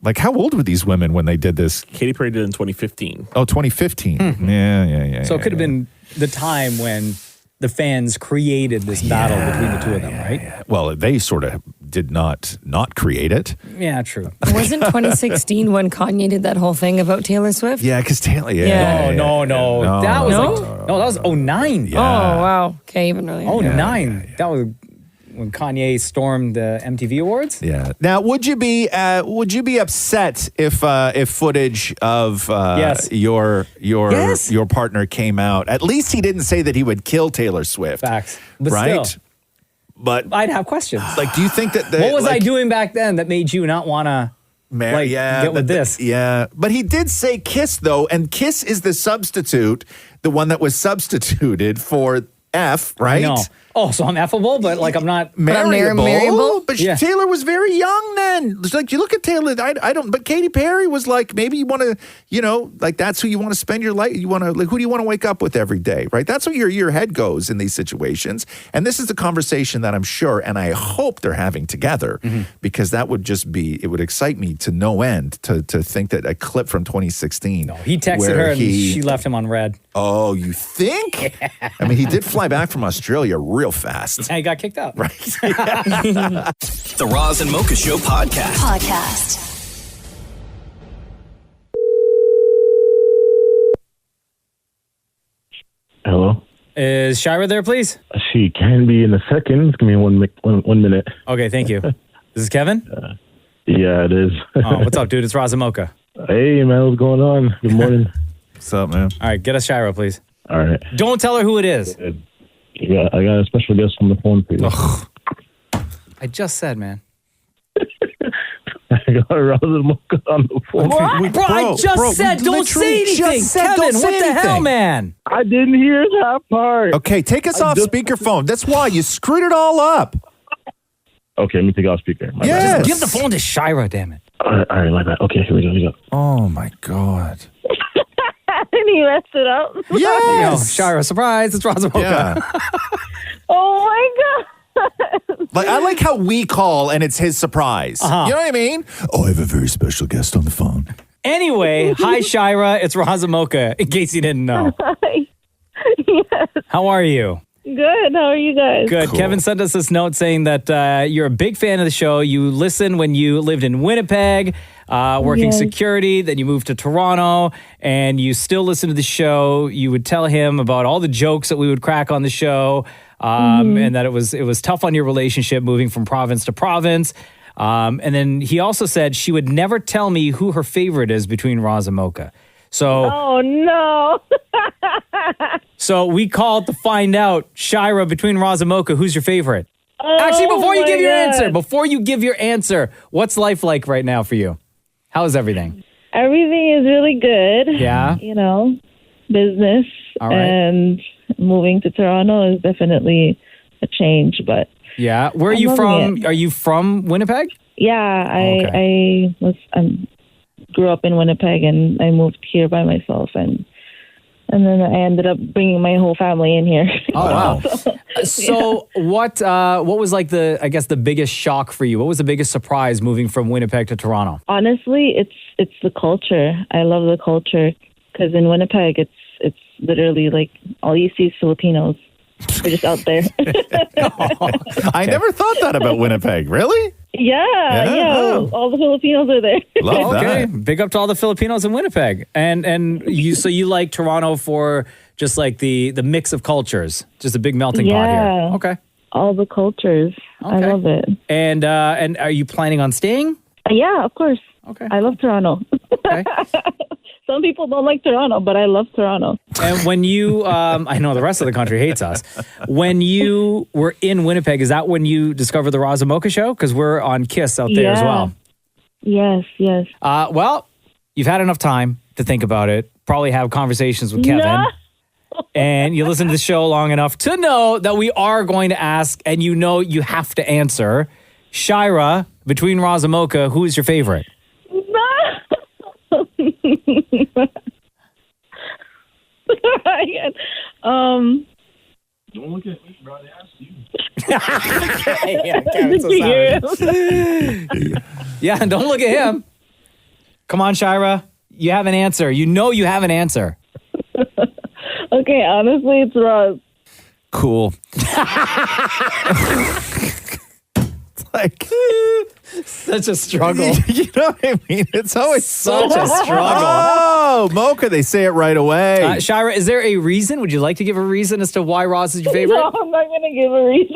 Like, how old were these women when they did this? Katy Perry did it in 2015. Oh, 2015. Yeah. So it could have been the time when the fans created this battle between the two of them, right? Well, they sort of did not create it. Yeah, true. Wasn't 2016 when Kanye did that whole thing about Taylor Swift? Yeah, because Taylor, No. That was that was 09. Yeah. Oh, wow. Okay, even earlier. 09. That was when Kanye stormed the MTV Awards. Yeah. Now, would you be upset if footage of your partner came out? At least he didn't say that he would kill Taylor Swift. Facts. But right? still, but I'd have questions. Like, do you think that what was I doing back then that made you not want to get with this? Yeah. But he did say kiss, though, and kiss is the substitute, the one that was substituted for F, right? I know. Oh, so I'm effable, but like I'm not marryable. But Taylor was very young then. It's like, you look at Taylor, I don't, but Katy Perry was like, maybe you want to, like that's who you want to spend your life. You want to, like, who do you want to wake up with every day, right? That's what your head goes in these situations. And this is the conversation that I'm sure, and I hope they're having together, because that would just be, it would excite me to no end to think that a clip from 2016. No, he texted her and she left him on red. Oh, you think? Yeah. I mean, he did fly back from Australia real fast. Yeah, he got kicked out. Right. The Roz and Mocha Show podcast. Hello? Is Shira there, please? She can be in a second. Give me one minute. Okay, thank you. This is Kevin? Yeah, it is. Oh, what's up, dude? It's Roz and Mocha. Hey, man, what's going on? Good morning. What's up, man? All right, get us Shira, please. All right. Don't tell her who it is. Yeah, I got a special guest on the phone for you. I just said, man. I got Roz and Mocha on the phone. Bro, I just said don't say anything. Kevin, what the hell, man? I didn't hear that part. Okay, take us off speakerphone. That's why you screwed it all up. Okay, let me take off speaker. Yes. Just give the phone to Shira, damn it. All right, my bad. Okay, here we go. Oh, my God. And he messed it up. Yes. Yo, Shira, surprise. It's Roz and Mocha. Yeah. Oh, my God. Like, I like how we call and it's his surprise. You know what I mean? Oh, I have a very special guest on the phone. Anyway, hi, Shira. It's Roz and Mocha, in case you didn't know. Hi. Yes. How are you? Good. good. How are you guys? Good. Kevin sent us this note saying that you're a big fan of the show. You listened when you lived in Winnipeg, working security. Then you moved to Toronto, and you still listen to the show. You would tell him about all the jokes that we would crack on the show, and that it was tough on your relationship moving from province to province. And then he also said she would never tell me who her favorite is between Roz and Mocha. So, oh no! So we called to find out, Shira, between Roz and Mocha, who's your favorite? Actually, before you give your answer, what's life like right now for you? How is everything? Everything is really good. Yeah? You know, business. All right. And moving to Toronto is definitely a change, but... Yeah. Where are you from? Are you from Winnipeg? Yeah, I grew up in Winnipeg, and I moved here by myself, and then I ended up bringing my whole family in here. Oh wow! So what was like the biggest shock for you? What was the biggest surprise moving from Winnipeg to Toronto? Honestly, it's the culture. I love the culture because in Winnipeg, it's literally like all you see is Filipinos. They're just out there. I never thought that about Winnipeg. Really? Yeah. All the Filipinos are there. Love that. Okay, big up to all the Filipinos in Winnipeg. And you like Toronto for just like the mix of cultures, just a big melting pot here. Okay. All the cultures. I love it. And are you planning on staying? Yeah, of course. Okay. I love Toronto. Okay. Some people don't like Toronto, but I love Toronto. And when you, I know the rest of the country hates us. When you were in Winnipeg, is that when you discovered the Roz and Mocha show? Because we're on KISS out there as well. Yes. Well, you've had enough time to think about it. Probably have conversations with Kevin. No. And you listen to the show long enough to know that we are going to ask, and you know you have to answer. Shira, between Roz and Mocha, who is your favorite? Don't look at me, bro. They asked you. Yeah, don't look at him. Come on, Shira. You have an answer. You know you have an answer. Okay, honestly, it's Roz. Cool. Like such a struggle. You know what I mean? It's always such a struggle. Oh, Mocha, they say it right away. Shira, is there a reason? Would you like to give a reason as to why Roz is your favorite? No, I'm not going to give a reason.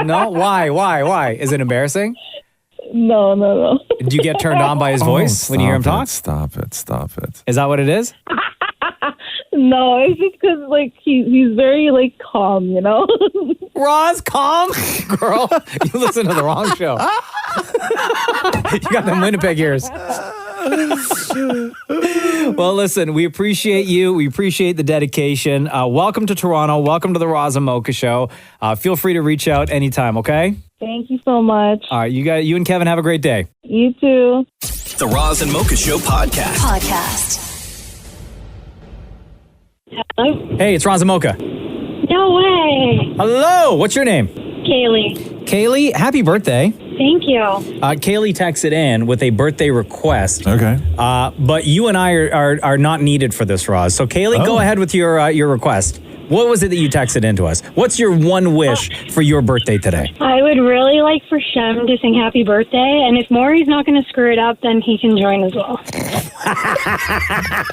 No? Why? Is it embarrassing? No. Do you get turned on by his voice when you hear him talk? Stop it. Is that what it is? No, it's just because like he's very like calm, you know. Roz, calm, girl. You listen to the wrong show. You got them Winnipeg ears. Well, listen, we appreciate you. We appreciate the dedication. Welcome to Toronto. Welcome to the Roz and Mocha show. Feel free to reach out anytime. Okay. Thank you so much. All right, you and Kevin have a great day. You too. The Roz and Mocha Show Podcast. Hello? Hey, it's Roz and Mocha. No way. Hello. What's your name? Kaylee. Kaylee, happy birthday. Thank you. Kaylee texted in with a birthday request. Okay. But you and I are not needed for this, Roz. So, Kaylee, go ahead with your request. What was it that you texted in to us? What's your one wish for your birthday today? I would really like for Shem to sing happy birthday, and if Maury's not going to screw it up, then he can join as well.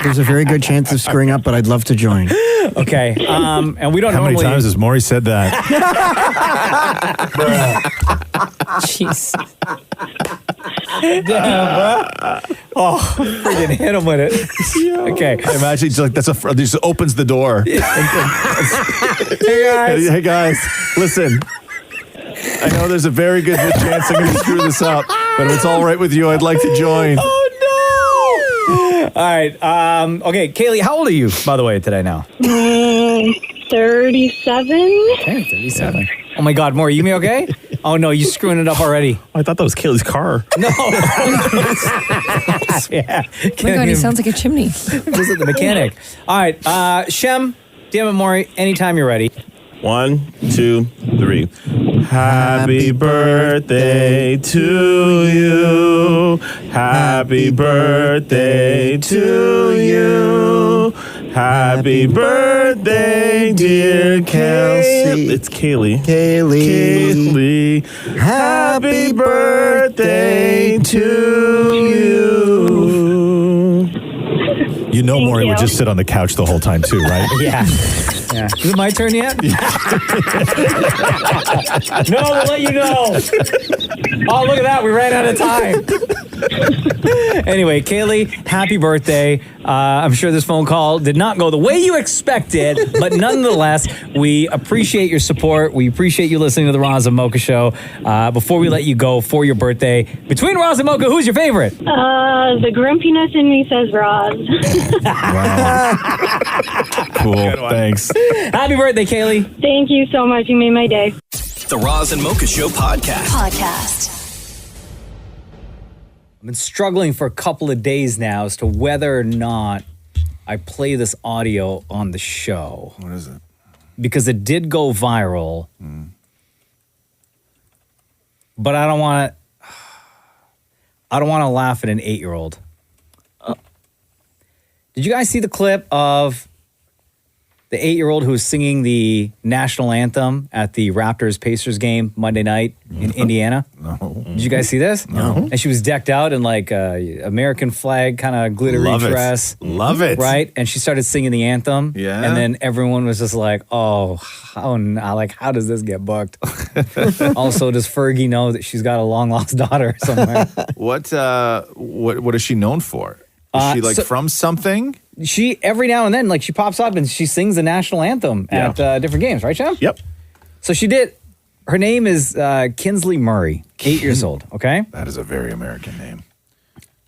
There's a very good chance of screwing up, but I'd love to join. Okay. And we don't How normally... many times has Maury said that? Jeez. Damn, bro. Oh, freaking hit him with it. Okay. I imagine he's like, just opens the door. Hey guys, listen. I know there's a very good chance I'm going to screw this up, but if it's all right with you, I'd like to join. Oh, no. All right. Okay, Kaylee, how old are you, by the way, today now? 37. Okay, 37. Oh, my God, Maury, you okay? Oh, no, you're screwing it up already. I thought that was Kaylee's car. No. Yeah. Oh my God, he sounds like a chimney. Visit the mechanic. All right, Shem, damn it, Maury, anytime you're ready. 1, 2, 3. Happy birthday to you. Happy birthday to you. Happy birthday, dear Kelce. It's Kaylee. Kaylee. Happy birthday to you. You know Maury would just sit on the couch the whole time too, right? Yeah. Is it my turn yet? No, we'll let you know. Oh, look at that. We ran out of time. Anyway, Kaylee, happy birthday. I'm sure this phone call did not go the way you expected, but nonetheless, we appreciate your support. We appreciate you listening to the Roz and Mocha Show. Before we let you go for your birthday, between Roz and Mocha, who's your favorite? The grumpiness in me says Roz. Cool. Thanks. Happy birthday, Kaylee. Thank you so much. You made my day. The Roz and Mocha Show podcast. I've been struggling for a couple of days now as to whether or not I play this audio on the show. What is it? Because it did go viral. But I don't want to laugh at an 8-year-old. Did you guys see the clip of the 8-year-old who was singing the national anthem at the Raptors-Pacers game Monday night in Indiana? No. Did you guys see this? No. And she was decked out in like a American flag kind of glittery dress. Love it. Right? And she started singing the anthem. Yeah. And then everyone was just like, oh, how does this get booked? Also, does Fergie know that she's got a long-lost daughter somewhere? What is she known for? Is she from something? She, every now and then, like she pops up and she sings the national anthem at different games, right, Shem? Yep. So she did. Her name is Kinsley Murray, 8 years old, okay? That is a very American name.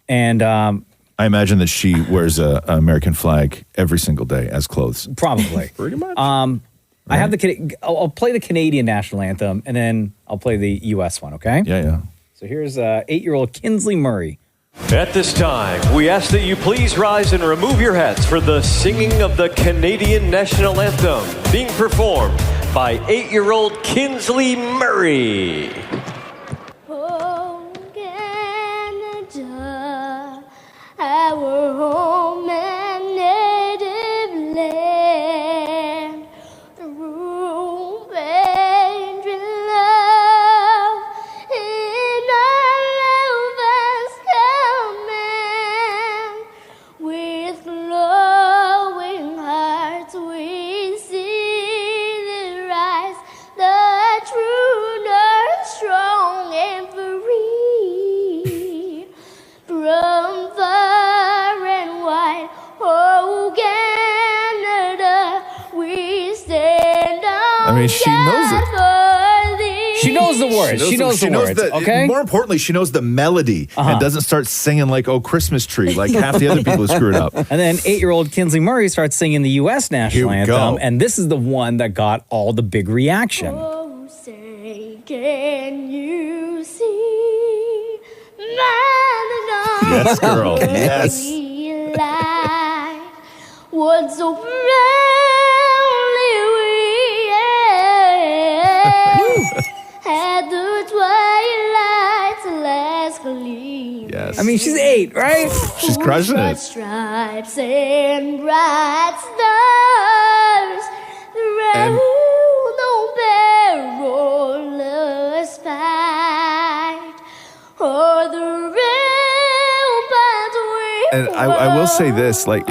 And I imagine that she wears an American flag every single day as clothes. Probably. Pretty much. I have I'll play the Canadian national anthem and then I'll play the U.S. one, okay? Yeah. So here's 8-year-old Kinsley Murray. At this time, we ask that you please rise and remove your hats for the singing of the Canadian National Anthem, being performed by 8-year-old Kinsley Murray. Oh, Canada, our home and native land, through pain and love, in our vast command, with glowing hearts we see the rise, the true north, strong and free, from far and wide, oh Canada, we stand on I mean, she knows it. She knows the words. She knows the words, okay? More importantly, she knows the melody and doesn't start singing like, oh, Christmas tree, like half the other people who screwed up. And then 8-year-old Kinsley Murray starts singing the U.S. national Here we anthem, go. and this is the one that got all the big reaction. Oh, say, can you see my Yes, girl. Yes. light? What so proudly we had the twilight's last gleam. Yes. I mean, she's 8, right? She's crushing it. Stripes and bright stars through the perilous fight, or the ramparts we And I will say this, like,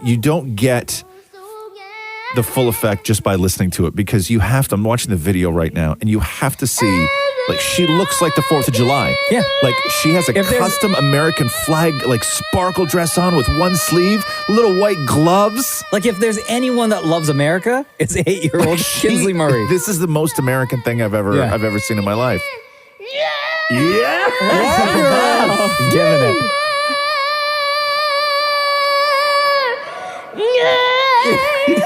you don't get the full effect just by listening to it, because you have to, I'm watching the video right now, and you have to see, like, she looks like the 4th of July. Yeah. Like, she has a custom American flag, like, sparkle dress on with one sleeve, little white gloves. Like, if there's anyone that loves America, it's 8-year-old Kinsley Murray. This is the most American thing I've ever seen in my life. Yeah. Giving it.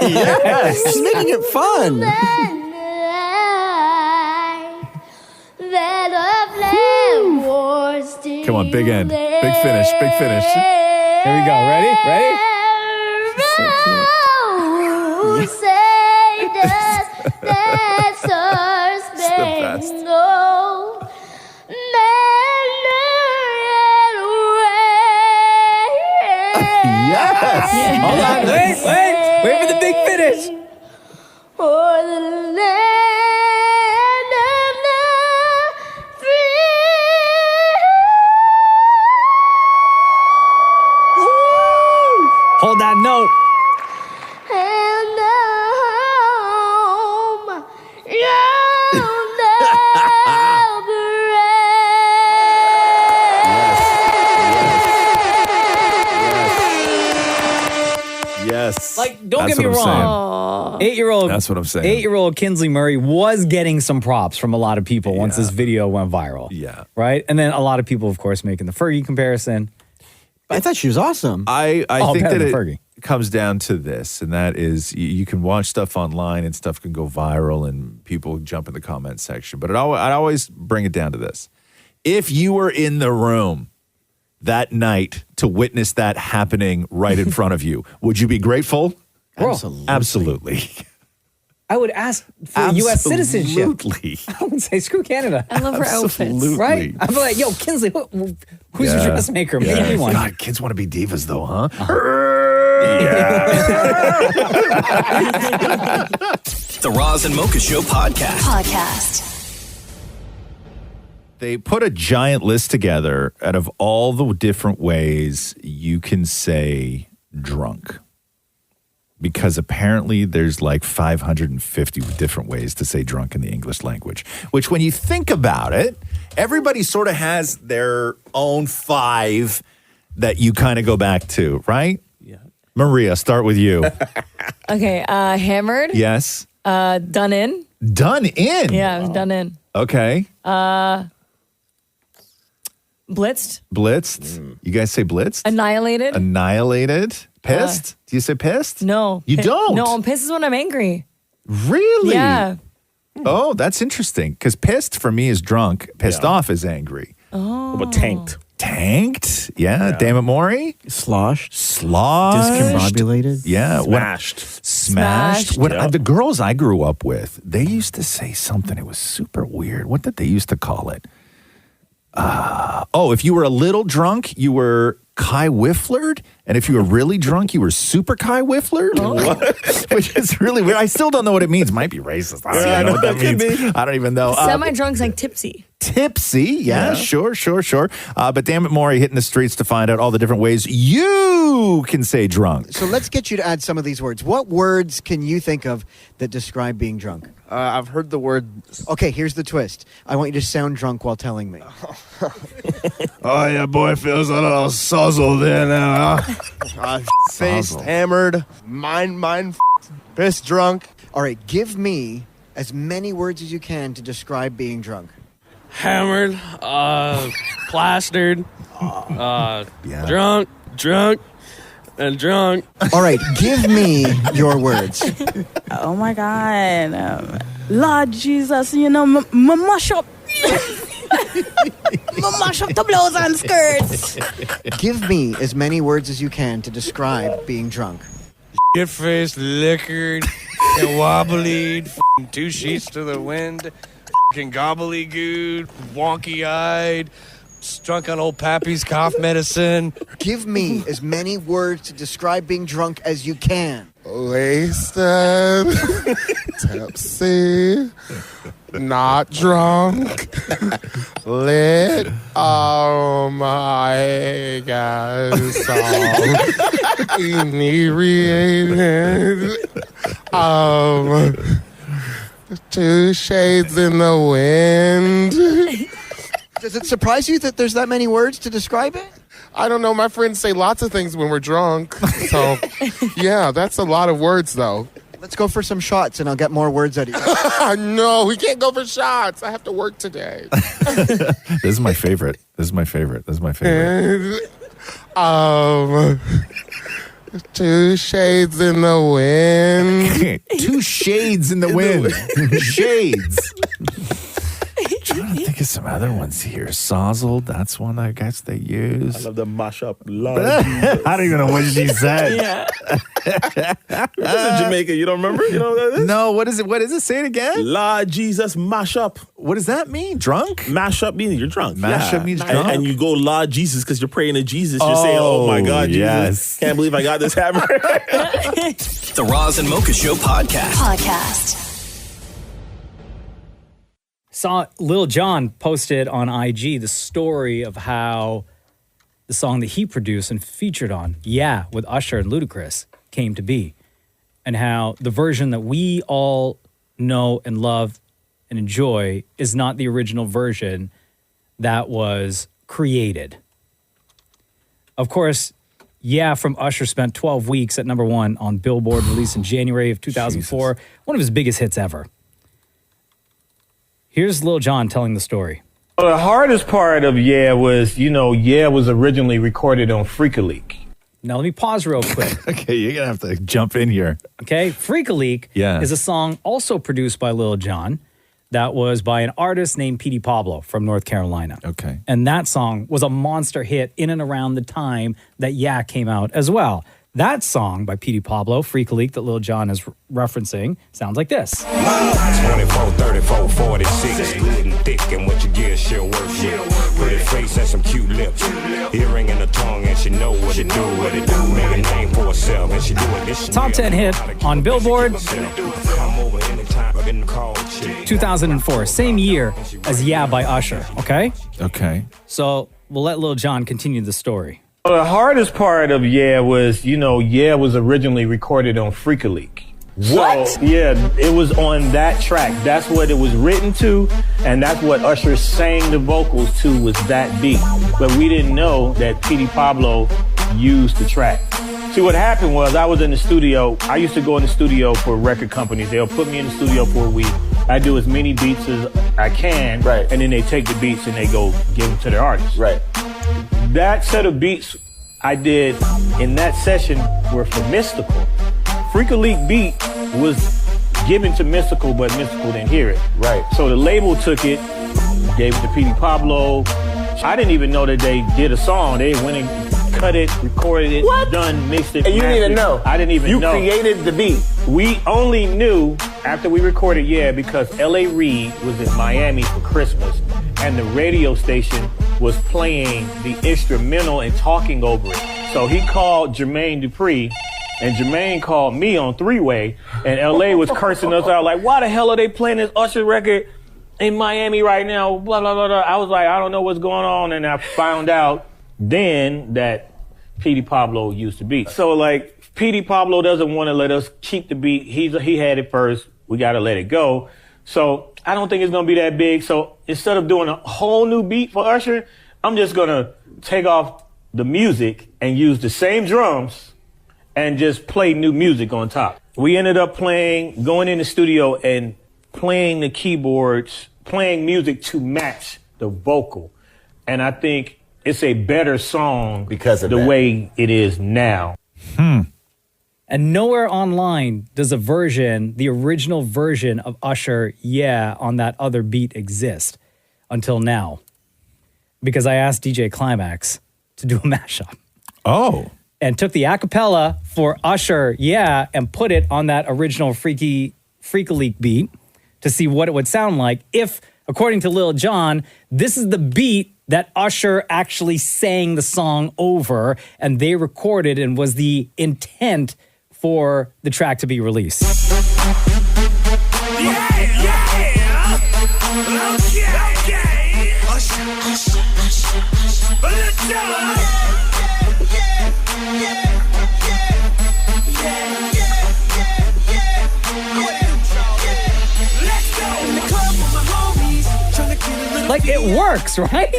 Yes. She's making it fun. Come on, big end. Big finish. Big finish. Here we go. Ready? Ready? Yes. Hold on. Wait. finish. For the land of the Hold that note. and the home round the Yes. Like, don't That's get me what I'm saying. wrong. 8-year-old. That's what I'm saying. 8-year-old Kinsley Murray was getting some props from a lot of people once this video went viral. Yeah. Right? And then a lot of people, of course, making the Fergie comparison. I thought she was awesome. I Oh, think better that than it Fergie. comes down to this, and that is you can watch stuff online and stuff can go viral and people jump in the comment section. But I'd always bring it down to this. If you were in the room that night to witness that happening right in front of you, would you be grateful? Absolutely. I would ask for U.S. citizenship. Absolutely. I would say, screw Canada. I love her outfits. Right? I'd be like, yo, Kinsley, who's your dressmaker? Make me one. God, kids want to be divas though, huh? The Roz and Mocha Show podcast. They put a giant list together out of all the different ways you can say drunk. Because apparently there's like 550 different ways to say drunk in the English language. Which when you think about it, everybody sort of has their own 5 that you kind of go back to, right? Yeah. Maria, start with you. Okay, hammered. Yes. Done in. Done in? Yeah, I was done in. Okay. Blitzed. Blitzed. You guys say blitzed? Annihilated. Annihilated. Pissed? Do you say pissed? No. You don't? No, I'm pissed is when I'm angry. Really? Yeah. Oh, that's interesting. Because pissed for me is drunk. Pissed off is angry. Oh. But tanked. Tanked? Yeah. Damn it, Maury? Sloshed. Sloshed. Discombobulated. Yeah. Smashed. Smashed. When the girls I grew up with, they used to say something. It was super weird. What did they used to call it? If you were a little drunk, you were Kai Whifflered. And if you were really drunk, you were super Kai Whifflered. Which is really weird. I still don't know what it means. Might be racist. I don't even know what that means. I don't even know. Semi-drunk's like tipsy. Tipsy, yeah. Sure. But damn it, Maury, hitting the streets to find out all the different ways you can say drunk. So let's get you to add some of these words. What words can you think of that describe being drunk? I've heard the word. Okay, here's the twist. I want you to sound drunk while telling me. Oh, yeah, boy feels a little sozzle there now. Faced, hammered, mind, pissed, drunk. All right, give me as many words as you can to describe being drunk. Hammered, plastered, drunk, and drunk. All right, give me your words. Oh my God. Lord Jesus, mash up. Mash up the blouse and skirts. Give me as many words as you can to describe being drunk. Shit-faced, liquored, and wobbly, 2 sheets to the wind, gobbly-gooed, wonky-eyed, drunk on old Pappy's cough medicine. Give me as many words to describe being drunk as you can. Wasted, tipsy, not drunk, lit. Oh my God, so inebriated. 2 shades in the wind. Does it surprise you that there's that many words to describe it? I don't know. My friends say lots of things when we're drunk. So, yeah, that's a lot of words, though. Let's go for some shots, and I'll get more words out of you. No, we can't go for shots. I have to work today. This is my favorite. 2 shades in the wind. 2 shades in the wind. Shades. I'm trying to think at some other ones here. Sozzled, that's one I guess they use. I love the mash up. I don't even know what she said. Yeah. This is Jamaica. You don't remember? You know what that is? No, what is it? What is it? Say it again. Lord Jesus, mash up. What does that mean? Drunk? Mash up means you're drunk. Mash up means drunk. And you go, Lord Jesus, because you're praying to Jesus. You're saying, oh my God, Jesus. Yes. Can't believe I got this hammer. The Roz and Mocha Show podcast. Saw Lil Jon posted on IG the story of how the song that he produced and featured on, Yeah, with Usher and Ludacris, came to be. And how the version that we all know and love and enjoy is not the original version that was created. Of course, Yeah from Usher spent 12 weeks at number 1 on Billboard, released in January of 2004. Jesus. One of his biggest hits ever. Here's Lil Jon telling the story. Well, the hardest part of Yeah was, Yeah was originally recorded on Freak-a-Leak. Now, let me pause real quick. Okay, you're going to have to jump in here. Okay, Freak-a-Leak is a song also produced by Lil Jon that was by an artist named Petey Pablo from North Carolina. Okay. And that song was a monster hit in and around the time that Yeah came out as well. That song by Petey Pablo, Freak-a-Leak, that Lil Jon is referencing, sounds like this. 24, 34, 46, good and thick, and what you get, she'll work with. Pretty face and some cute lips, earring and a tongue, and she know what it do, Make a name for herself, and she do it this. Top 10 hit on Billboard, 2004, same year as Yeah by Usher, okay? Okay. So we'll let Lil Jon continue the story. Well, the hardest part of Yeah was, Yeah was originally recorded on Freak-a-Leak. What? So, yeah, it was on that track. That's what it was written to, and that's what Usher sang the vocals to, was that beat. But we didn't know that Petey Pablo used the track. See, what happened was I was in the studio. I used to go in the studio for record companies. They'll put me in the studio for a week. I do as many beats as I can, right, and then they take the beats and they go give them to their artists. Right. That set of beats I did in that session were for Mystical. Freak-a-Leak beat was given to Mystical, but Mystical didn't hear it. Right. So the label took it, gave it to Petey Pablo. I didn't even know that they did a song. They went and cut it, recorded it, done, mixed it. And you didn't even know? I didn't even know. You created the beat. We only knew after we recorded Yeah because L.A. Reid was in Miami for Christmas, and the radio station was playing the instrumental and talking over it. So he called Jermaine Dupri, and Jermaine called me on three-way, and L.A. was cursing us out like, why the hell are they playing this Usher record in Miami right now? Blah, blah, blah, blah. I was like, I don't know what's going on, and I found out then that Petey Pablo used the beat. So like, Petey Pablo doesn't want to let us keep the beat. He had it first. We got to let it go. So I don't think it's going to be that big. So instead of doing a whole new beat for Usher, I'm just going to take off the music and use the same drums and just play new music on top. We ended up going in the studio and playing the keyboards, playing music to match the vocal. And I think it's a better song because of the way it is now. And nowhere online does the original version of Usher, Yeah, on that other beat exist until now. Because I asked DJ Climax to do a mashup. Oh. And took the acapella for Usher, Yeah, and put it on that original Freak-a-Leak beat to see what it would sound like if, according to Lil Jon, this is the beat that Usher actually sang the song over, and they recorded and was the intent for the track to be released. Like, it works, right?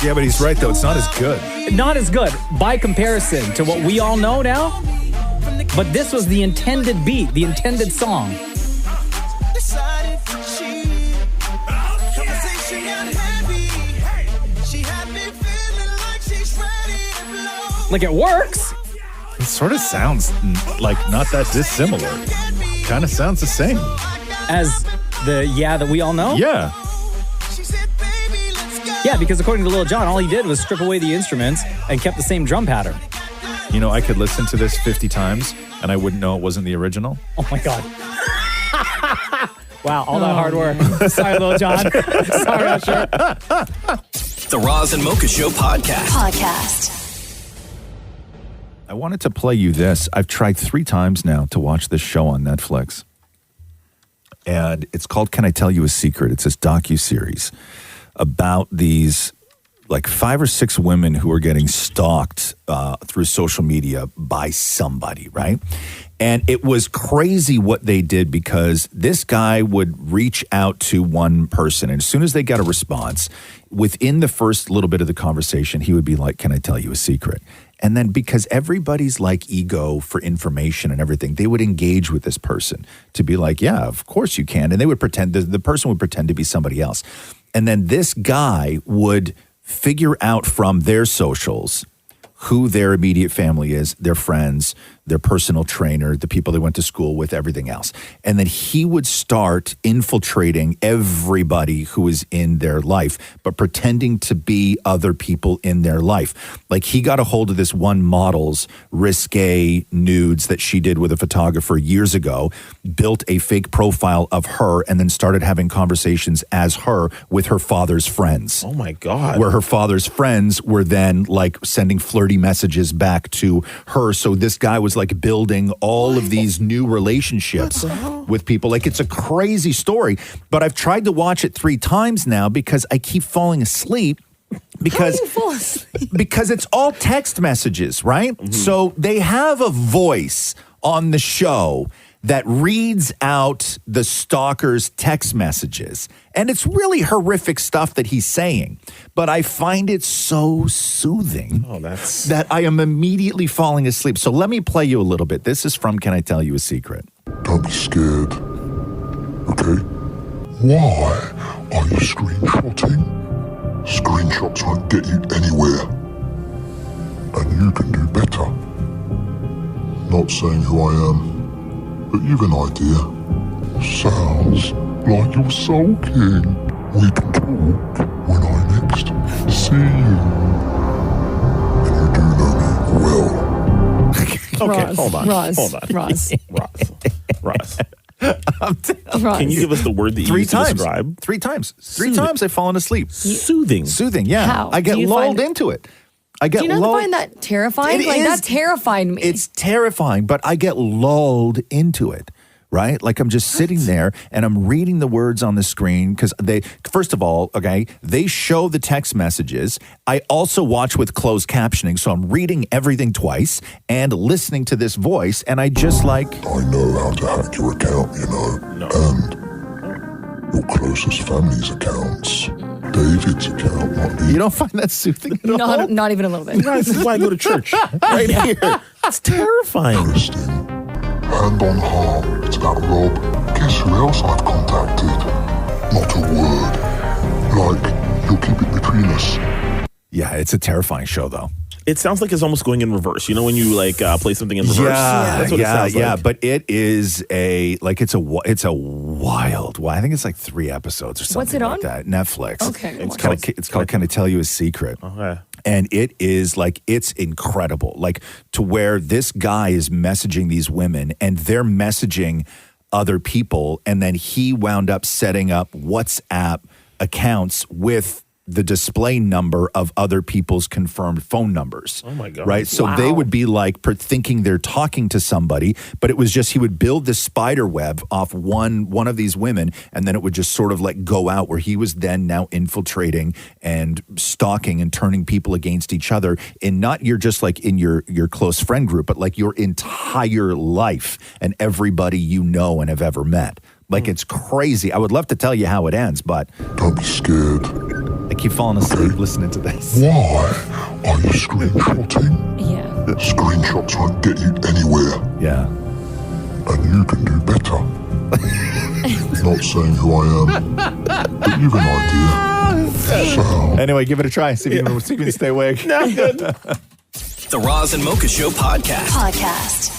Yeah, but he's right, though. It's not as good. Not as good by comparison to what we all know now. But this was the intended beat, the intended song. Like, it works. It sort of sounds like not that dissimilar. Kind of sounds the same. As the Yeah that we all know? Yeah. Yeah, because according to Lil Jon, all he did was strip away the instruments and kept the same drum pattern. You know, I could listen to this 50 times and I wouldn't know it wasn't the original. Oh my God. Wow, all that hard work. Sorry, Lil Jon. Sorry, Usher. The Roz and Mocha Show podcast. I wanted to play you this. I've tried 3 times now to watch this show on Netflix. And it's called Can I Tell You a Secret? It's this docuseries about these like 5 or 6 women who are getting stalked through social media by somebody, right? And it was crazy what they did because this guy would reach out to one person. And as soon as they got a response, within the first little bit of the conversation, he would be like, can I tell you a secret? And then because everybody's like ego for information and everything, they would engage with this person to be like, yeah, of course you can. And they would pretend, the person would pretend to be somebody else. And then this guy would figure out from their socials who their immediate family is, their friends, their personal trainer, the people they went to school with, everything else. And then he would start infiltrating everybody who is in their life, but pretending to be other people in their life. Like he got a hold of this one model's risque nudes that she did with a photographer years ago, built a fake profile of her, and then started having conversations as her with her father's friends. Oh my God. Where her father's friends were then like sending flirty messages back to her. So this guy was like building all of these new relationships with people. Like it's a crazy story, but I've tried to watch it 3 times now because I keep falling asleep. Because it's all text messages, right? Mm-hmm. So they have a voice on the show that reads out the stalker's text messages. And it's really horrific stuff that he's saying. But I find it so soothing that I am immediately falling asleep. So let me play you a little bit. This is from Can I Tell You a Secret? Don't be scared. Okay? Why are you screenshotting? Screenshots won't get you anywhere. And you can do better. Not saying who I am, but you've an idea. Sounds like you're sulking. We can talk when I next see you. And you do know me well. Okay, Roz, hold on. Roz, Hold on. Roz. Can you give us the word that you 3 used to times. describe? 3 times. 3 times I've fallen asleep. Soothing. Soothing, yeah. How? I get Do you lulled find- into it. I get Do you not lulled. find that terrifying? It Like, is- that terrified me. It's terrifying, but I get lulled into it, right? Like I'm just sitting there and I'm reading the words on the screen because they, first of all, okay, they show the text messages. I also watch with closed captioning, so I'm reading everything twice and listening to this voice, and I just like... I know how to hack your account, you know, and your closest family's accounts. David's account might be... You don't find that soothing at all? Not even a little bit. This is why I go to church. Right here. It's terrifying. Interesting. Hand on heart, it's that Rob. Guess who else I've contacted? Not a word. Like, you'll keep it between us. Yeah, it's a terrifying show, though. It sounds like it's almost going in reverse. You know when you like play something in reverse? That's what it sounds like. But it is it's a wild. Well, I think it's like 3 episodes or something. What's it like on? that. Netflix. Okay. It's called Can I Tell You a Secret? Okay. And it is like, it's incredible. Like to where this guy is messaging these women and they're messaging other people. And then he wound up setting up WhatsApp accounts with the display number of other people's confirmed phone numbers. Oh my God. Right? So Wow. they would be like thinking they're talking to somebody, but it was just, he would build this spider web off one of these women, and then it would just sort of like go out where he was then now infiltrating and stalking and turning people against each other in not your just like in your close friend group, but like your entire life and everybody you know and have ever met. Like it's crazy. I would love to tell you how it ends, but don't be scared. I keep falling asleep listening to this. Why are you screenshotting? Yeah. Screenshots won't get you anywhere. Yeah. And you can do better. Not saying who I am, but you've an idea. So, Anyway, give it a try. See if you can stay awake. The Roz and Mocha Show podcast.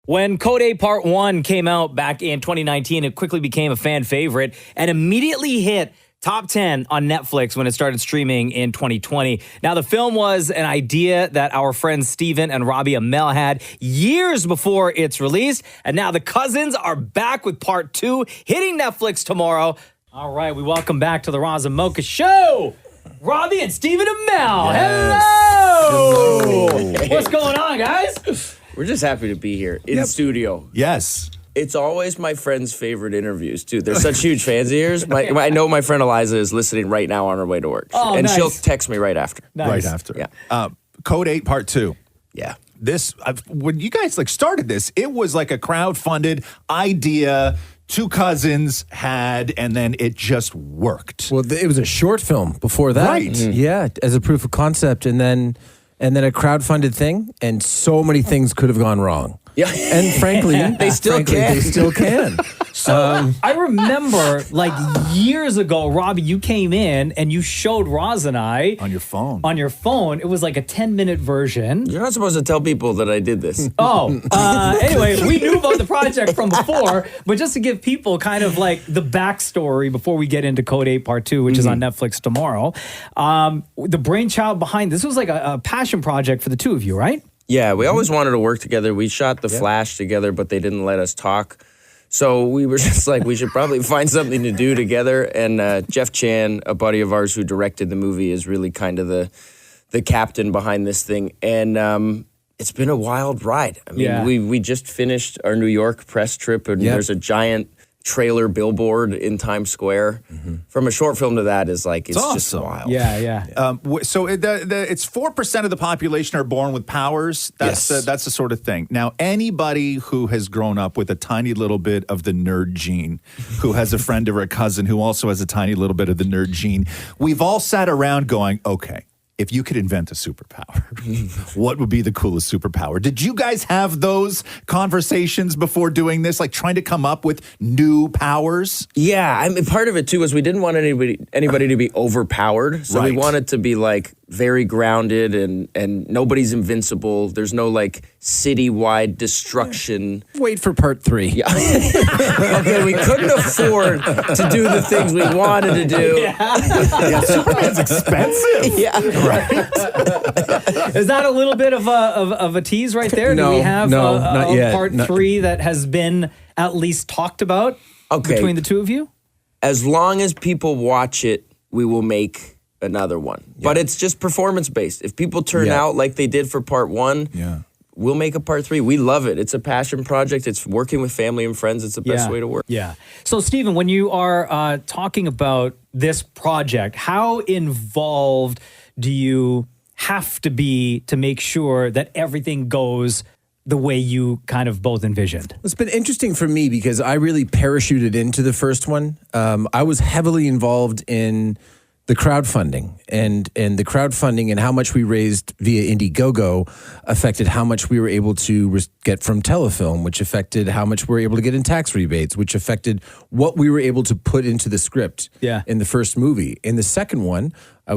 When Code 8 Part 1 came out back in 2019, it quickly became a fan favorite and immediately hit top 10 on Netflix when it started streaming in 2020. Now, the film was an idea that our friends Stephen and Robbie Amell had years before its release. And now the cousins are back with Part 2 hitting Netflix tomorrow. All right, we welcome back to the Roz and Mocha Show, Robbie and Stephen Amell. Yes. Hello! What's going on, guys? We're just happy to be here in studio. Yes. It's always my friend's favorite interviews, too. They're such huge fans of yours. I know my friend Eliza is listening right now on her way to work. Oh, and nice. she'll text me right after. Right after. Yeah. Code 8 Part 2. Yeah. This, when you guys started this, it was like a crowd-funded idea. Two cousins had, and then it just worked. Well, it was a short film before that. Right. Yeah, as a proof of concept, and then a crowd-funded thing, and so many things could have gone wrong. Yeah. And frankly, They still can. So I remember years ago, Robbie, you came in and you showed Roz and I on your phone. It was like a 10-minute version. You're not supposed to tell people that I did this. Anyway, we knew about the project from before, but just to give people kind of like the backstory before we get into Code 8 Part 2, which is on Netflix tomorrow. The brainchild behind this was like a passion project for the two of you, right? Yeah, we always wanted to work together. We shot The Flash together, but they didn't let us talk. So we were just like, we should probably find something to do together. And Jeff Chan, a buddy of ours who directed the movie, is really kind of the captain behind this thing. And it's been a wild ride. I mean, we just finished our New York press trip, and there's a giant trailer billboard in Times Square. From a short film to that is like, it's just wild. So it's 4% of the population are born with powers. That's the sort of thing. Now, anybody who has grown up with a tiny little bit of the nerd gene, who has a friend or a cousin who also has a tiny little bit of the nerd gene, we've all sat around going, okay, if you could invent a superpower, what would be the coolest superpower? Did you guys have those conversations before doing this, like trying to come up with new powers? Yeah, I mean, part of it too was we didn't want anybody to be overpowered, so we wanted to be like very grounded and nobody's invincible. There's no like citywide destruction. Wait for Part 3. Yeah. Okay, we couldn't afford to do the things we wanted to do. Yeah, Superman's expensive. Yeah. Is that a little bit of a tease right there? No, Do we have not yet. Part 3 that has been at least talked about between the two of you? As long as people watch it, we will make another one. But it's just performance-based. If people turn out like they did for Part 1, we'll make a Part 3. We love it. It's a passion project. It's working with family and friends. It's the best way to work. Yeah. So, Stephen, when you are talking about this project, how involved do you have to be to make sure that everything goes the way you kind of both envisioned? It's been interesting for me because I really parachuted into the first one. I was heavily involved in the crowdfunding and the crowdfunding and how much we raised via Indiegogo affected how much we were able to get from Telefilm, which affected how much we were able to get in tax rebates, which affected what we were able to put into the script in the first movie. In the second one, I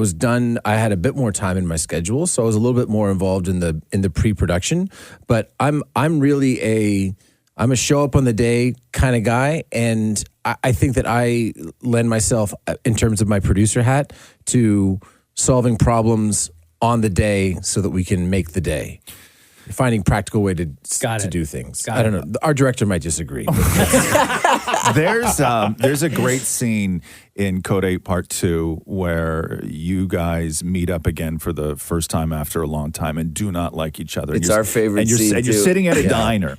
had a bit more time in my schedule, so I was a little bit more involved in the pre-production. But I'm really I'm a show up on the day kind of guy, and I think that I lend myself, in terms of my producer hat, to solving problems on the day so that we can make the day. Finding practical way to do things. I don't know. Our director might disagree. There's a great scene in Code 8 Part 2 where you guys meet up again for the first time after a long time and do not like each other. It's our favorite scene, and you're too. sitting at a diner.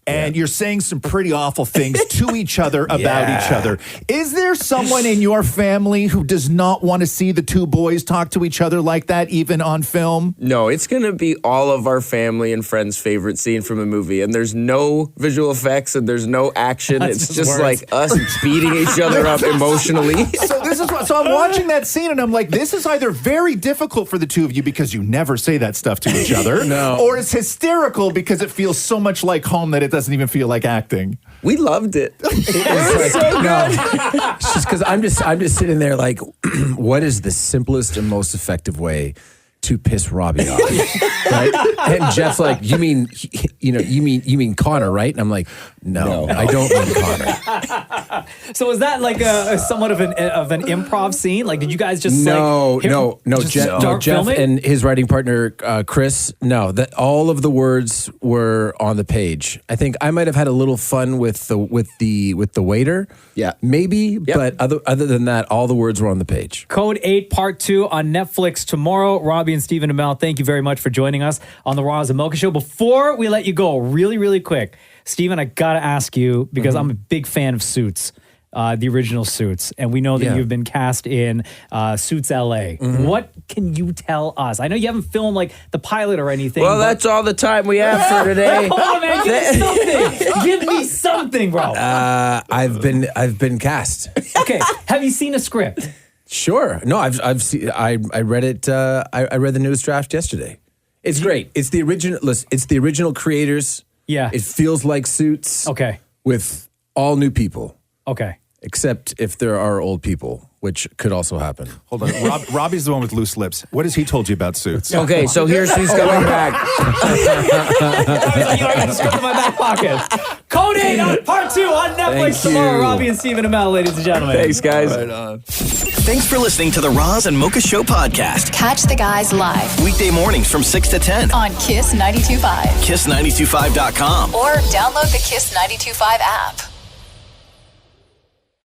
And you're saying some pretty awful things to each other about each other. Is there someone in your family who does not want to see the two boys talk to each other like that, even on film? No, it's going to be all of our family and friends' favorite scene from a movie. And there's no visual effects and there's no action. It's just like us beating each other up emotionally. So I'm watching that scene and I'm like, this is either very difficult for the two of you because you never say that stuff to each other, or it's hysterical because it feels so much like home that it doesn't even feel like acting. We loved it. It was so good. It's just because I'm just sitting there like, what is the simplest and most effective way to piss Robbie off, right? And Jeff's like, you mean Connor, right? And I'm like, no. I don't mean Connor. So was that like somewhat of an improv scene? Like, did you guys just No, just start Jeff filming? and his writing partner Chris. No, that all of the words were on the page. I think I might have had a little fun with the waiter. Yeah, maybe. But other than that, all the words were on the page. Code 8 Part 2 on Netflix tomorrow. Robbie and Stephen Amell, thank you very much for joining us on the Roz and Mocha Show. Before we let you go, really, really quick, Stephen, I got to ask you, because I'm a big fan of Suits, the original Suits, and we know that you've been cast in Suits LA. What can you tell us? I know you haven't filmed like the pilot or anything. Well, that's all the time we have for today. Come on, man, give me something. Give me something, bro. I've been cast. Okay, have you seen a script? Sure. No, I've seen. I read it. I read the newest draft yesterday. It's great. It's the original. Listen, it's the original creators. Yeah. It feels like Suits. Okay. With all new people. Okay. Except if there are old people, which could also happen. Hold on. Robbie's the one with loose lips. What has he told you about Suits? Okay, so here's who's coming back. I got a script in my back pocket. Code 8 on Part 2 on Netflix tomorrow. Robbie and Stephen Amell, ladies and gentlemen. Thanks, guys. Right on. Thanks for listening to the Roz and Mocha Show podcast. Catch the guys live Weekday mornings from 6 to 10 on Kiss 92.5. Kiss925.com. Or download the Kiss 92.5 app.